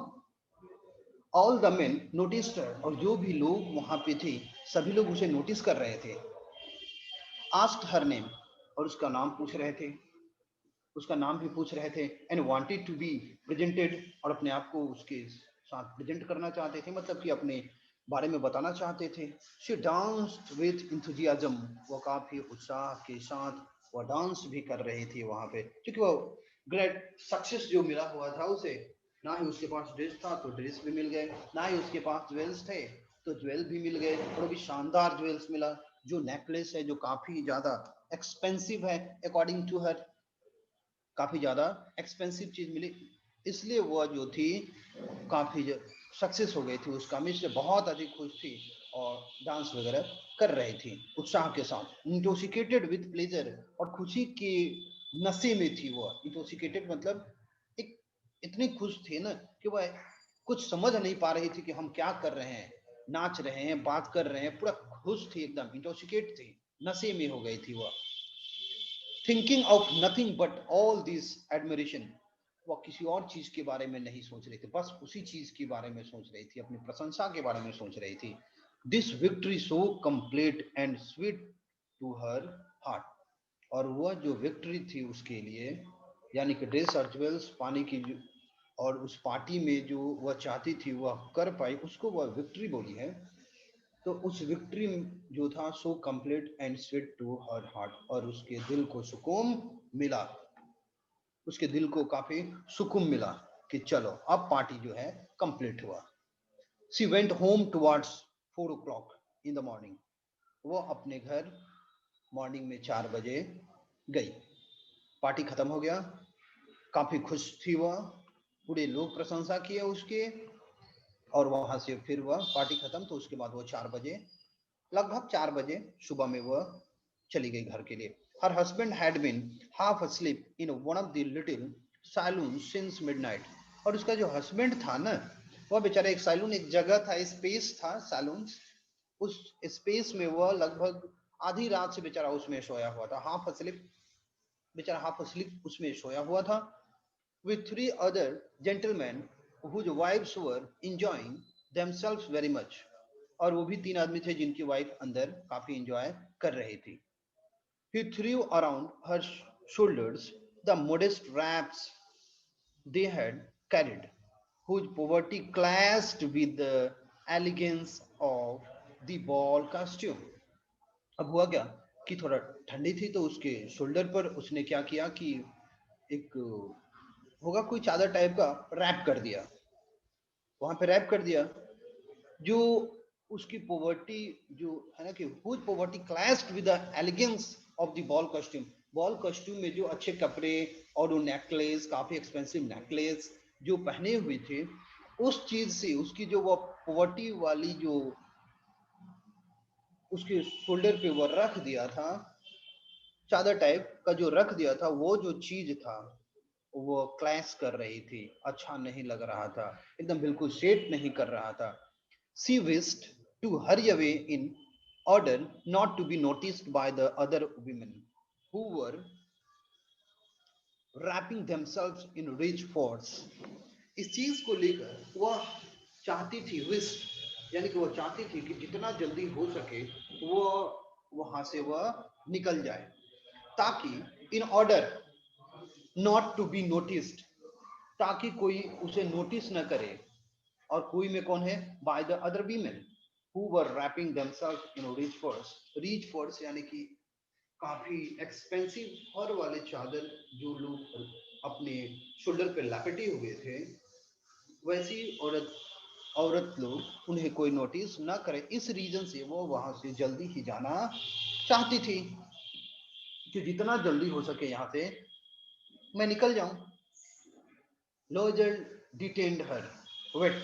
all the men noticed her, और जो भी लोग वहां पे थे सभी लोग उसे नोटिस कर रहे थे. आस्क्ड हर नेम, और उसका नाम पूछ रहे थे, उसका नाम भी पूछ रहे थे. And wanted to be presented, और अपने आप को उसके साथ प्रेजेंट करना चाहते थे, मतलब कि अपने बारे में बताना चाहते थे. शी डांस्ड विथ इंथुजियाज्म, वो काफी उत्साह के साथ वो डांस भी कर रही थी वहां पे, क्योंकि वो ग्रेट सक्सेस जो मिला हुआ था उसे. ना ही उसके पास ड्रेस था तो ड्रेस भी मिल गए, ना ही उसके पास ज्वेल्स थे तो ज्वेल भी मिल गए, और वो भी शानदार ज्वेल्स मिला. जो नेकलेस है जो काफी ज्यादा एक्सपेंसिव है अकॉर्डिंग टू हर, काफी ज्यादा एक्सपेंसिव चीज मिली, इसलिए वह जो थी काफी सक्सेस हो गई थी उस काम में, इसलिए बहुत अधिक खुश थी और डांस वगैरह कर रही थी उत्साह के साथ. इंटोसिकेटेड विथ प्लेजर, और खुशी के नशे में थी वह. इंटोसिकेटेड मतलब एक, इतनी खुश थी ना कि वह कुछ समझ नहीं पा रही थी कि हम क्या कर रहे हैं, नाच रहे हैं, बात कर रहे हैं, पूरा खुश थी एकदम, इंटोसिकेट थी, नशे में हो गई थी वह. Thinking of nothing but all this admiration, वह किसी और चीज के बारे में नहीं सोच रही थी, बस उसी चीज के बारे में सोच रही थी, अपनी प्रशंसा के बारे में सोच रही थी. This victory so complete and sweet to her heart, और वह जो विक्ट्री थी उसके लिए, यानी कि ड्रेस और ज्वेल्स पाने की और उस पार्टी में जो वह चाहती थी वह कर पाई, उसको वह विक्ट्री बोली है. तो उस विक्ट्री जो था so complete and sweet to her heart, और उसके दिल को सुकून मिला, उसके दिल को काफी सुकून मिला कि चलो अब पार्टी जो है कंप्लीट हुआ. She went home towards 4 o'clock in the morning, वो अपने घर मॉर्निंग में 4 बजे गई. पार्टी खत्म हो गया, काफी खुश थी वह, पूरे लोग प्रशंसा किए उसके, और वहां से फिर वह पार्टी खत्म तो उसके बाद वो 4 बजे, लगभग 4 बजे सुबह में वह चली गई घर के लिए. Her husband had been half asleep in one of the little salon since midnight, और उसका जो हस्बैंड था ना, वह बेचारा, एक सैलून एक जगह था, स्पेस था सैलून, उस स्पेस में वह लगभग आधी रात से बेचारा उसमें सोया हुआ था, हाफ asleep, बेचारा हाफ asleep उसमें सोया हुआ था. with 3 other gentlemen whose wives were enjoying themselves very much, और वो भी 3 आदमी थे जिनकी वाइफ अंदर काफी एंजॉय कर रही थी. He threw around her shoulders the modest wraps they had carried, whose poverty clashed with the elegance of the ball costume. अब हुआ क्या कि थोड़ा ठंडी थी तो उसके शोल्डर पर उसने क्या किया कि एक होगा कोई चादर टाइप का रैप कर दिया, वहां पे रैप कर दिया. जो उसकी पॉवर्टी जो है ना, कि whose poverty clashed with the elegance of the ball costume, ball costume में जो अच्छे कपड़े और वो नेकलेस, काफी एक्सपेंसिव नेकलेस जो पहने हुए थे, उस चीज से उसकी जो वो पॉवर्टी वाली जो उसके शोल्डर पे वो रख दिया था, चादर टाइप का जो रख दिया था, वो जो चीज था वो क्लैश कर रही थी, अच्छा नहीं लग रहा था, एकदम बिल्कुल सेट नहीं कर रहा था. She wished to hurry away in order not to be noticed by the other women who were wrapping themselves in rich furs. इस चीज को लेकर वह चाहती थी, विश यानी कि वह चाहती थी कि जितना जल्दी हो सके वह वहां से वह निकल जाए, ताकि in order not to be noticed, ताकि कोई उसे नोटिस न करे. और कोई में कौन है, by the other women who were wrapping themselves in rich furs. Rich furs यानी कि काफी एक्सपेंसिव फर वाले चादर जो लोग अपने शोल्डर पे लपेटे हुए थे, वैसी औरत औरत लोग उन्हें कोई नोटिस ना करे, इस रीजन से वो वहां से जल्दी ही जाना चाहती थी कि जितना जल्दी हो सके यहाँ से मैं निकल जाऊं. Loisel detained her, wait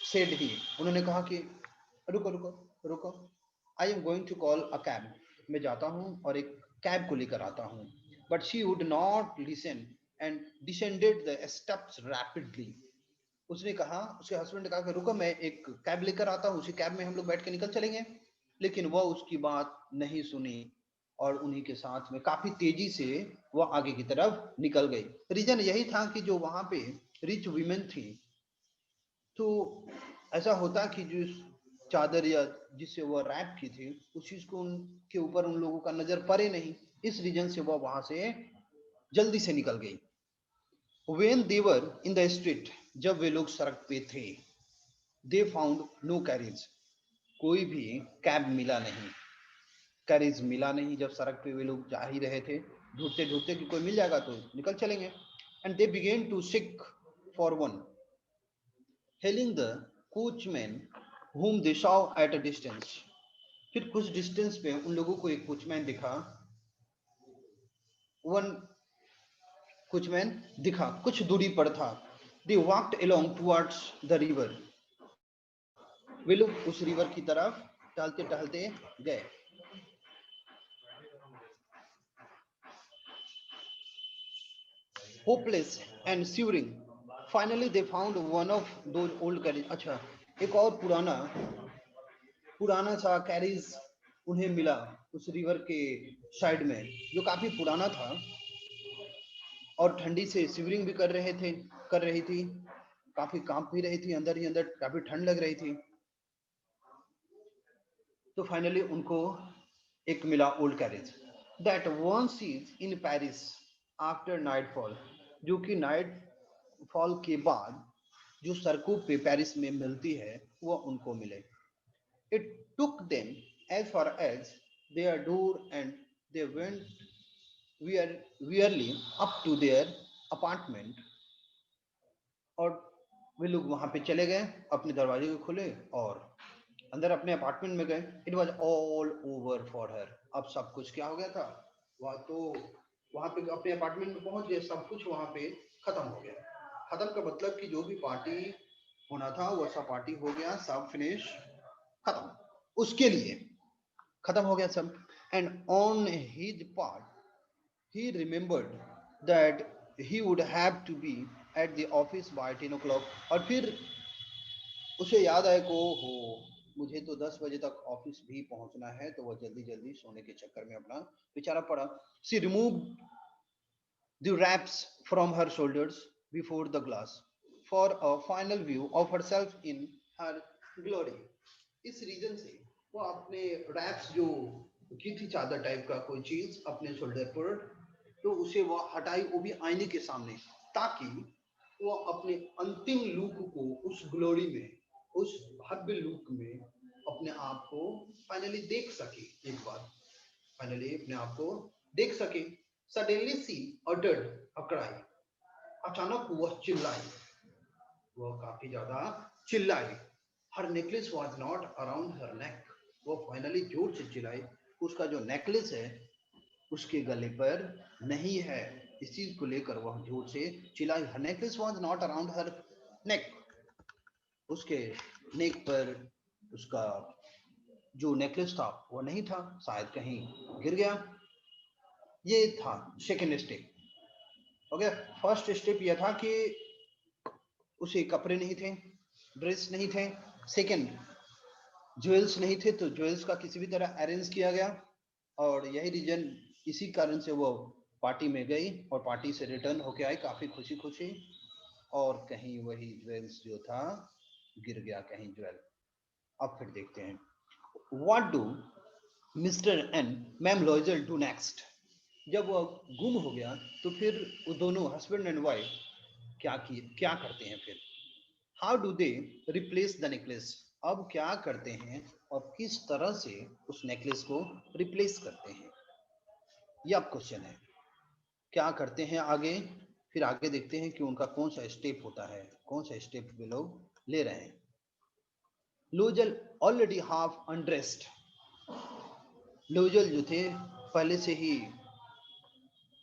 said he, उन्होंने कहा कि रुको रुको रुको, I am going to call a cab, मैं जाता हूँ और एक कैब को लेकर आता हूँ। But she would not listen and descended the steps rapidly. उसने कहा, उसके हस्बैंड ने कहा कि रुको मैं एक कैब लेकर आता हूँ, उसी कैब में हम लोग बैठ के निकल चलेंगे, लेकिन वह उसकी बात नहीं सुनी और उन्हीं के साथ में काफी तेजी से वह आगे की तरफ निकल गई। रीजन यही था कि जो वहां पे रिच वीमेन थी, तो ऐसा होता कि जो चादर या जिससे वह रैप की थी उस चीज को उनके ऊपर उन लोगों का नजर पड़े नहीं, इस रीजन से वह वहां से जल्दी से निकल गई। When they were in the street, जब वे लोग सड़क पे थे, दे फाउंड नो कैरेज, कोई भी कैब मिला नहीं, कैरेज मिला नहीं। जब सड़क पे वे लोग जा ही रहे थे ढूंढते ढूंढते कि कोई मिल जाएगा तो निकल चलेंगे, and they began to seek for one, hailing the coachman whom they saw at a distance। फिर कुछ डिस्टेंस पे उन लोगों को एक कोचमैन दिखा, वन कोचमैन दिखा, कुछ दूरी पर था। They walked along towards the river, वे लोग उस रिवर की तरफ टहलते टहलते गए। Hopeless and shivering, finally they found one of those old carriage. अच्छा, एक और पुराना पुराना सा कैरेज उन्हें मिला उस रिवर के साइड में, जो काफी पुराना था और ठंडी से शिवरिंग भी कर रही थी, काफी कांप भी रही थी, अंदर ही अंदर काफी ठंड लग रही थी। तो फाइनली उनको एक मिला old carriage, that one seize in Paris after nightfall, जो कि नाइट फॉल के बाद जो सड़कों पे पेरिस में मिलती है वह उनको मिले। It took them as far as their door and they went wearily up to their apartment, और वे लोग वहां पे चले गए, अपने दरवाजे को खोले और अंदर अपने अपार्टमेंट में गए। It was all over for her, अब सब कुछ क्या हो गया था, वह तो वहां पे अपने अपार्टमेंट में पहुंच गए, सब कुछ वहां पे खत्म हो गया। खत्म का मतलब कि जो भी पार्टी होना था वह सब पार्टी हो गया, सब फिनिश, खत्म, उसके लिए खत्म हो गया सब। And on his part he remembered that he would have to be at the office by 10 o'clock, और फिर उसे याद आया को हो मुझे तो 10 बजे तक ऑफिस भी पहुंचना है, तो वह जल्दी जल्दी सोने के चक्कर में अपना बेचारा पड़ा। सी removed the wraps from her shoulders before the glass for a final view of herself in her glory। इस रीजन से वो अपने रैप्स जो की थी, चादर टाइप का कोई चीज अपने शोल्डर पर, तो उसे वो हटाई, वो भी आईने के सामने, ताकि वो अपने अंतिम लुक को उस ग्लोरी में, उस भव्य लुक में अपने आप को फाइनली देख सके, एक बार फाइनली अपने आप को देख सके। Suddenly she uttered a cry, अचानक वह चिल्लाई, वह काफी ज्यादा चिल्लाई। Her necklace was not around her neck, वो फाइनली जोर से चिल्लाई, उसका जो नेकलेस है उसके गले पर नहीं है। इस चीज को लेकर वह जोर से चिल्लाई, her necklace was not around her नेक, उसके नेक पर उसका जो नेकलेस था वो नहीं था, शायद कहीं गिर गया। ये था second step. Okay, first step यह था कि उसे कपड़े नहीं थे, ड्रेस नहीं थे। सेकंड, ज्वेल्स नहीं थे, तो ज्वेल्स का किसी भी तरह अरेंज किया गया, और यही रीजन, इसी कारण से वो पार्टी में गई और पार्टी से रिटर्न होके आई काफी खुशी खुशी, और कहीं वही ज्वेल्स जो था गिर गया कहीं ज्वेल। अब फिर देखते हैं, what do mister and ma'am लॉयजल do next. जब वो गुम हो गया तो फिर वो दोनों हस्बैंड एंड वाइफ क्या करते हैं फिर, how do they replace the necklace, अब क्या करते हैं और किस तरह से उस नेकलेस को रिप्लेस करते हैं, यह अब क्वेश्चन है। क्या करते हैं आगे, फिर आगे देखते हैं कि उनका कौन सा स्टेप होता है, कौन सा स्टेप वे लोग ले रहे हैं। लोजल ऑलरेडी हाफ अनड्रेस्ड, लोजल जो थे पहले से ही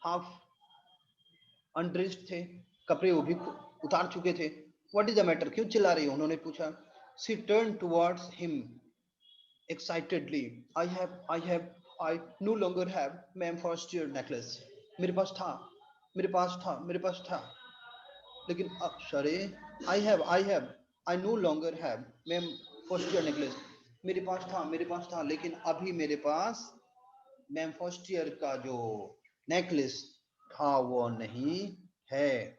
हाफ अनड्रेस्ड थे, कपड़े वो भी उतार चुके थे, व्हाट इज द मैटर, क्यों चिल्ला रही हो, उन्होंने पूछा। She turn towards him excitedly. I no longer have ma'am Forestier necklace. मेरे पास था, मेरे पास था, मेरे पास था, लेकिन अब सरे, आई no longer have ma'am Forestier necklace. मेरे पास था, मेरे पास था, लेकिन अभी मेरे पास मैम फर्स्ट ईयर का जो नेकलेस था वो नहीं है।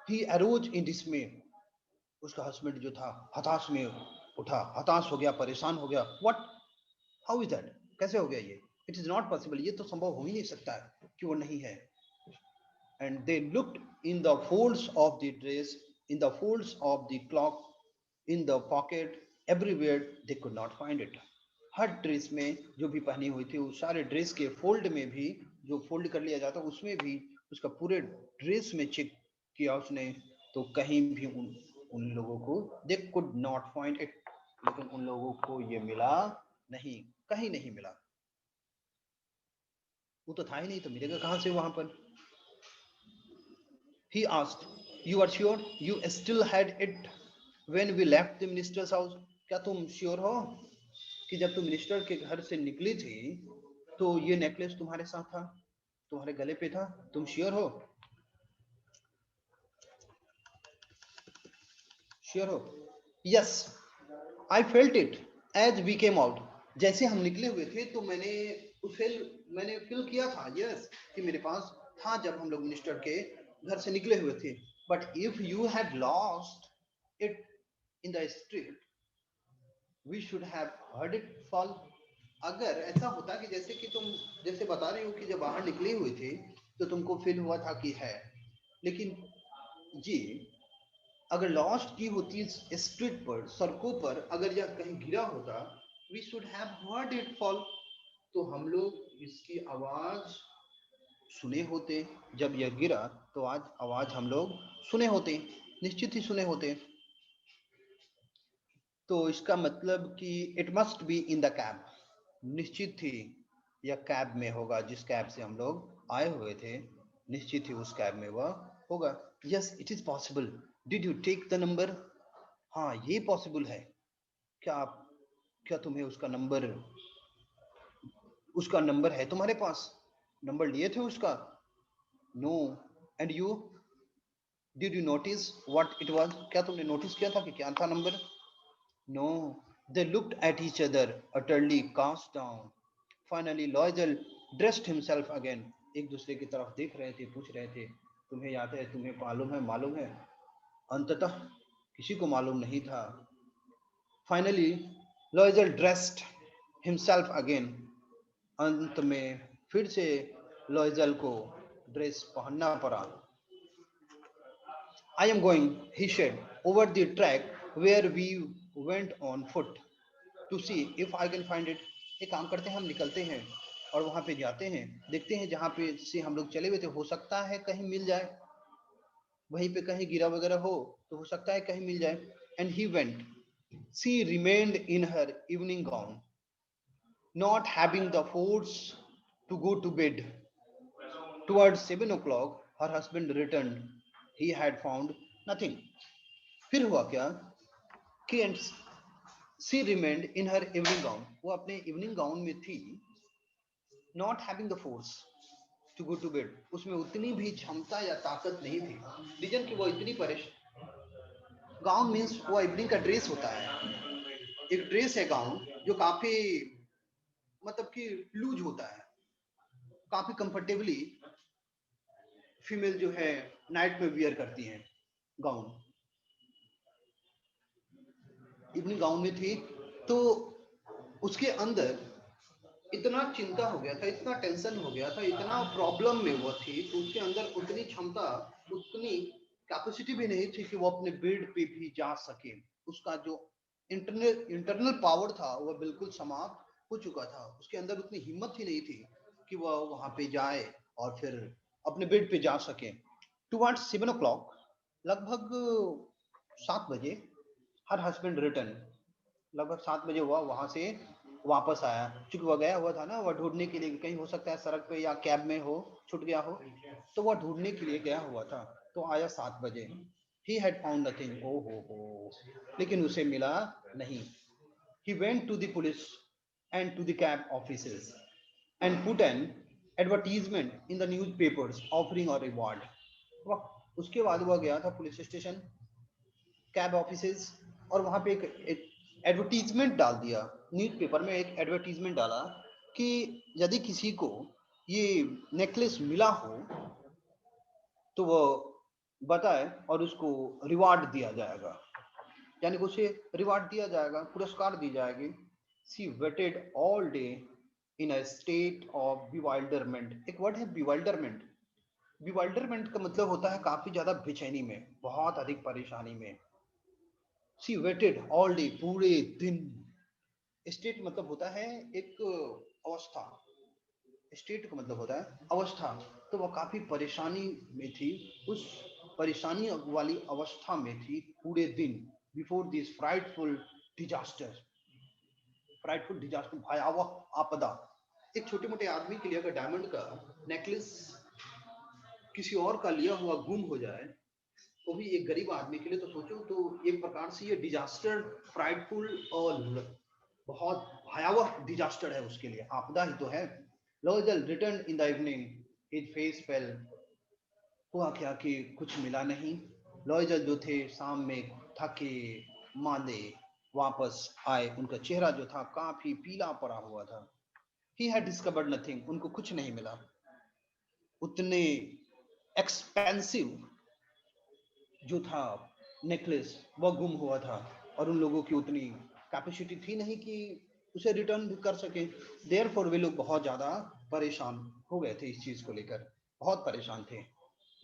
ही अरोज इन डिसमे। उसका हस्बैंड जो था हताश में उठा, हताश हो गया, परेशान हो गया। व्हाट, हाउ इज दैट, कैसे हो गया ये, इट इज नॉट पॉसिबल, ये तो संभव हो ही नहीं सकता है कि वो नहीं है। And they looked in the folds of the dress, in the folds of the cloak, in the pocket, everywhere they could not find it. Her dress में जो भी पहनी हुई थी उस सारे ड्रेस के फोल्ड में भी, जो फोल्ड कर लिया जाता उसमें भी, उसका पूरे ड्रेस में चेक किया उसने, तो कहीं भी उन लोगों को they could not find it, लेकिन उन लोगों को ये मिला नहीं, कहीं नहीं मिला। वो तो था ही नहीं, तो मिलेगा कहां से वहां पर। He asked, "You are sure you still had it when we left the minister's house?" क्या तुम श्योर हो कि जब तुम मिनिस्टर के घर से निकली थी तो ये नेकलेस तुम्हारे साथ था, तुम्हारे गले पे था, तुम श्योर हो, श्योर हो? Yes, I felt it as we came out. जैसे हम निकले हुए थे तो मैंने फील किया था, यस, कि मेरे पास था जब हम लोग मिनिस्टर के घर से निकले हुए थे। But if you had lost it in the street we should have heard it fall. अगर ऐसा होता कि जैसे कि तुम जैसे बता रही हो कि जब बाहर निकले हुए थे तो तुमको फील हुआ था कि है, लेकिन जी अगर लॉस्ट की होती स्ट्रीट पर, सड़कों पर, अगर यह कहीं गिरा होता, we should have heard it fall, तो हम लोग इसकी आवाज सुने होते। जब यह गिरा तो आज आवाज हम लोग सुने होते, निश्चित ही सुने होते। तो इसका मतलब कि it must be in the cab, निश्चित ही यह कैब में होगा, जिस कैब से हम लोग आए हुए थे, निश्चित ही उस कैब में वह होगा। Yes it is possible, did you take the number? हाँ ये पॉसिबल है। क्या आप, क्या तुम्हें उसका नंबर है तुम्हारे पास, नंबर लिए थे उसका? No. And you, did you notice what it was? क्या तुमने नोटिस किया था कि क्या था number? No. They looked at each other, utterly cast down. Finally, Loisel dressed himself again. एक दूसरे की तरफ देख रहे थे, पूछ रहे थे, तुम्हें याद है, तुम्हें मालूम है, मालूम है? अंततः किसी को मालूम नहीं था। Finally, Loisel dressed himself again. अंत में फिर से लॉयजल को ड्रेस पहनना पड़ा। I am going, he said, over the track where we went on foot to see if I can find it. एक काम करते हैं, हम निकलते हैं और वहां पे जाते हैं, देखते हैं जहां पे से हम लोग चले हुए थे, हो सकता है कहीं मिल जाए, वहीं पे कहीं गिरा वगैरह हो तो हो सकता है कहीं मिल जाए। And he went, she remained in her evening gown, not having the force to go to bed. Towards 7 o'clock, her husband returned. He had found nothing. फिर हुआ क्या कि she remained in her evening gown, वो अपने evening gown में थी। Not having the force to go to bed, उसमें उतनी भी क्षमता या ताकत नहीं थी। रीजन की वो इतनी परेशान, गाउन मीन्स वो इवनिंग का ड्रेस होता है, एक ड्रेस है गाउन जो काफी मतलब कि लूज होता है, काफी कंफर्टेबली फीमेल जो है नाइट में वियर करती हैं गाउन। इवनिंग गाउन में थी तो उसके अंदर इतना चिंता हो गया था, इतना टेंशन हो गया था, इतना प्रॉब्लम में वो थी, तो उसके अंदर उतनी क्षमता, उतनी कैपेसिटी भी नहीं थी कि वो अपने बेड पे भी जा सके। उसका जो इंटरनल पावर था वह बिल्कुल समाप्त हो चुका था, उसके अंदर उतनी हिम्मत ही नहीं थी कि वह वहां पे जाए और फिर अपने बेड पे जा सके। टुवर्ड्स 7 o'clock, लगभग 7 बजे, हर हस्बैंड रिटर्न, लगभग 7 बजे हुआ वहां से वापस आया, चूंकि वह गया हुआ था ना, वह ढूंढने के लिए, कहीं हो सकता है सड़क पे या कैब में हो, छूट गया हो, तो वह ढूंढने के लिए गया हुआ था, तो आया 7 बजे। He had found nothing. Oh ho. लेकिन उसे मिला नहीं. He went to the police and to the cab offices and put an advertisement in the newspapers offering a reward. वाह, उसके बाद वह गया था पुलिस स्टेशन, कैब ऑफिसेज, और वहां पे एक एडवर्टीजमेंट डाल दिया, न्यूज़पेपर में एक एडवर्टीजमेंट डाला कि यदि किसी को ये नेकलेस मिला हो तो वो बताए और उसको रिवार्ड दिया जाएगा, यानी कि उसे रिवार्ड दिया जाएगा, पुरस्कार दी जाएगी. She waited all day in a state of bewilderment. एक वर्ड है बिवाइल्डरमेंट. बिवाइल्डरमेंट का मतलब होता है काफी ज्यादा बेचैनी में, बहुत अधिक परेशानी में. सी वेटेड ऑल डे, पूरे दिन. स्टेट मतलब होता है एक अवस्था, स्टेट का मतलब होता है अवस्था. तो वह काफी परेशानी में थी, उस परेशानी वाली अवस्था में थी पूरे दिन. Before this frightful disaster. Frightful disaster, भयावह आपदा. एक छोटे मोटे आदमी के लिए अगर डायमंड का नेकलेस किसी और का लिया हुआ गुम हो जाए, वो भी एक गरीब आदमी के लिए, तो सोचो, तो एक प्रकार से ये डिजास्टर, फ्राइटफुल और बहुत भयावह डिजास्टर है उसके लिए, आपदा ही तो है. लॉयजल return in the evening, his face fail. हुआ क्या कि कुछ मिला नहीं. लॉयजल जो थे शाम में थके मांदे वापस आए, उनका चेहरा जो था काफी पीला पड़ा हुआ था. ही हैड डिस्कवर्ड नथिंग, उनको कुछ नहीं मिला. उतने एक्सपेंसिव जो था नेकलेस वह गुम हुआ था, और उन लोगों की उतनी कैपेसिटी थी नहीं कि उसे रिटर्न भी कर सके. देयरफॉर वे लोग बहुत ज्यादा परेशान हो गए थे इस चीज को लेकर, बहुत परेशान थे.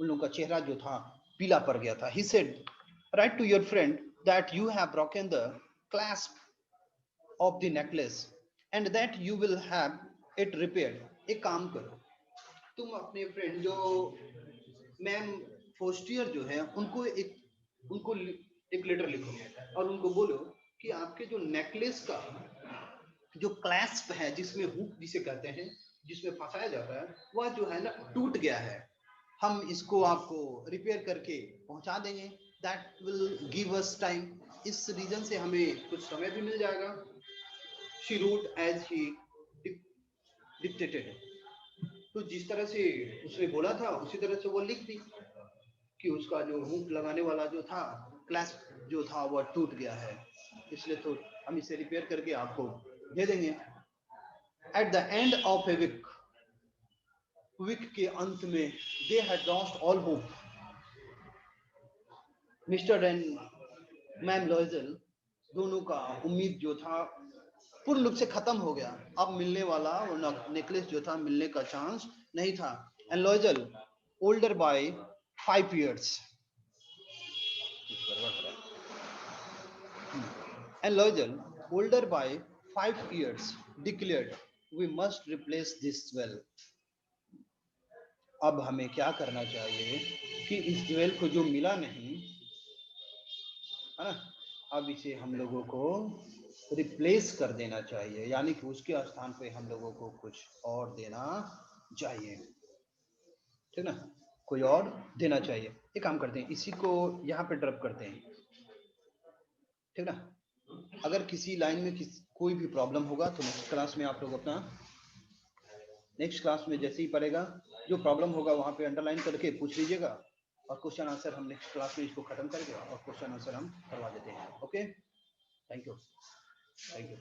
उन लोगों का चेहरा जो था पीला पड़ गया था. He said, write to your friend that you have broken the clasp of the necklace and that you will have it repaired. एक काम करो, तुम अपने फ्रेंड जो मैम फोस्टियर जो है उनको एक लेटर लिखो और उनको बोलो कि आपके जो नेकलेस का जो क्लैस्प है, जिसमें हुक जिसे कहते हैं, जिसमें फंसाया जाता है, वह जो है ना टूट गया है. हम इसको आपको रिपेयर करके पहुंचा देंगे. That will give us time. इस रीजन से हमें कुछ समय भी मिल जाएगा. She wrote as he dictated. तो जिस तरह से उसने बोला था उसी तरह से वो लिख दी कि उसका जो हुक लगाने वाला जो था, क्लैस्प जो था, वह टूट गया है, इसलिए तो हम इसे रिपेयर करके आपको दे देंगे. At the end of a week के अंत में, they had lost all hope. Mister and ma'am Loisel दोनों का उम्मीद जो था पूर्ण रूप से खत्म हो गया. अब मिलने वाला वो नेकलेस जो था, मिलने का चांस नहीं था. And लॉयजल older bye 5 years. And Loyal, older by 5 years, declared, "We must replace this well." अब हमें क्या करना चाहिए कि इस ज्वेल को जो मिला नहीं है ना, अब इसे हम लोगों को रिप्लेस कर देना चाहिए, यानी कि उसके स्थान पे हम लोगों को कुछ और देना चाहिए. ठीक ना, कोई और देना चाहिए. एक काम करते हैं, इसी को यहाँ पे ड्रॉप करते हैं. ठीक ना. अगर किसी लाइन में कोई भी प्रॉब्लम होगा तो नेक्स्ट क्लास में आप लोग अपना, नेक्स्ट क्लास में जैसे ही पढ़ेगा जो प्रॉब्लम होगा वहां पे अंडरलाइन करके पूछ लीजिएगा, और क्वेश्चन आंसर हम नेक्स्ट क्लास में इसको खत्म करके और क्वेश्चन आंसर हम करवा देते हैं. Okay, thank you. Thank you.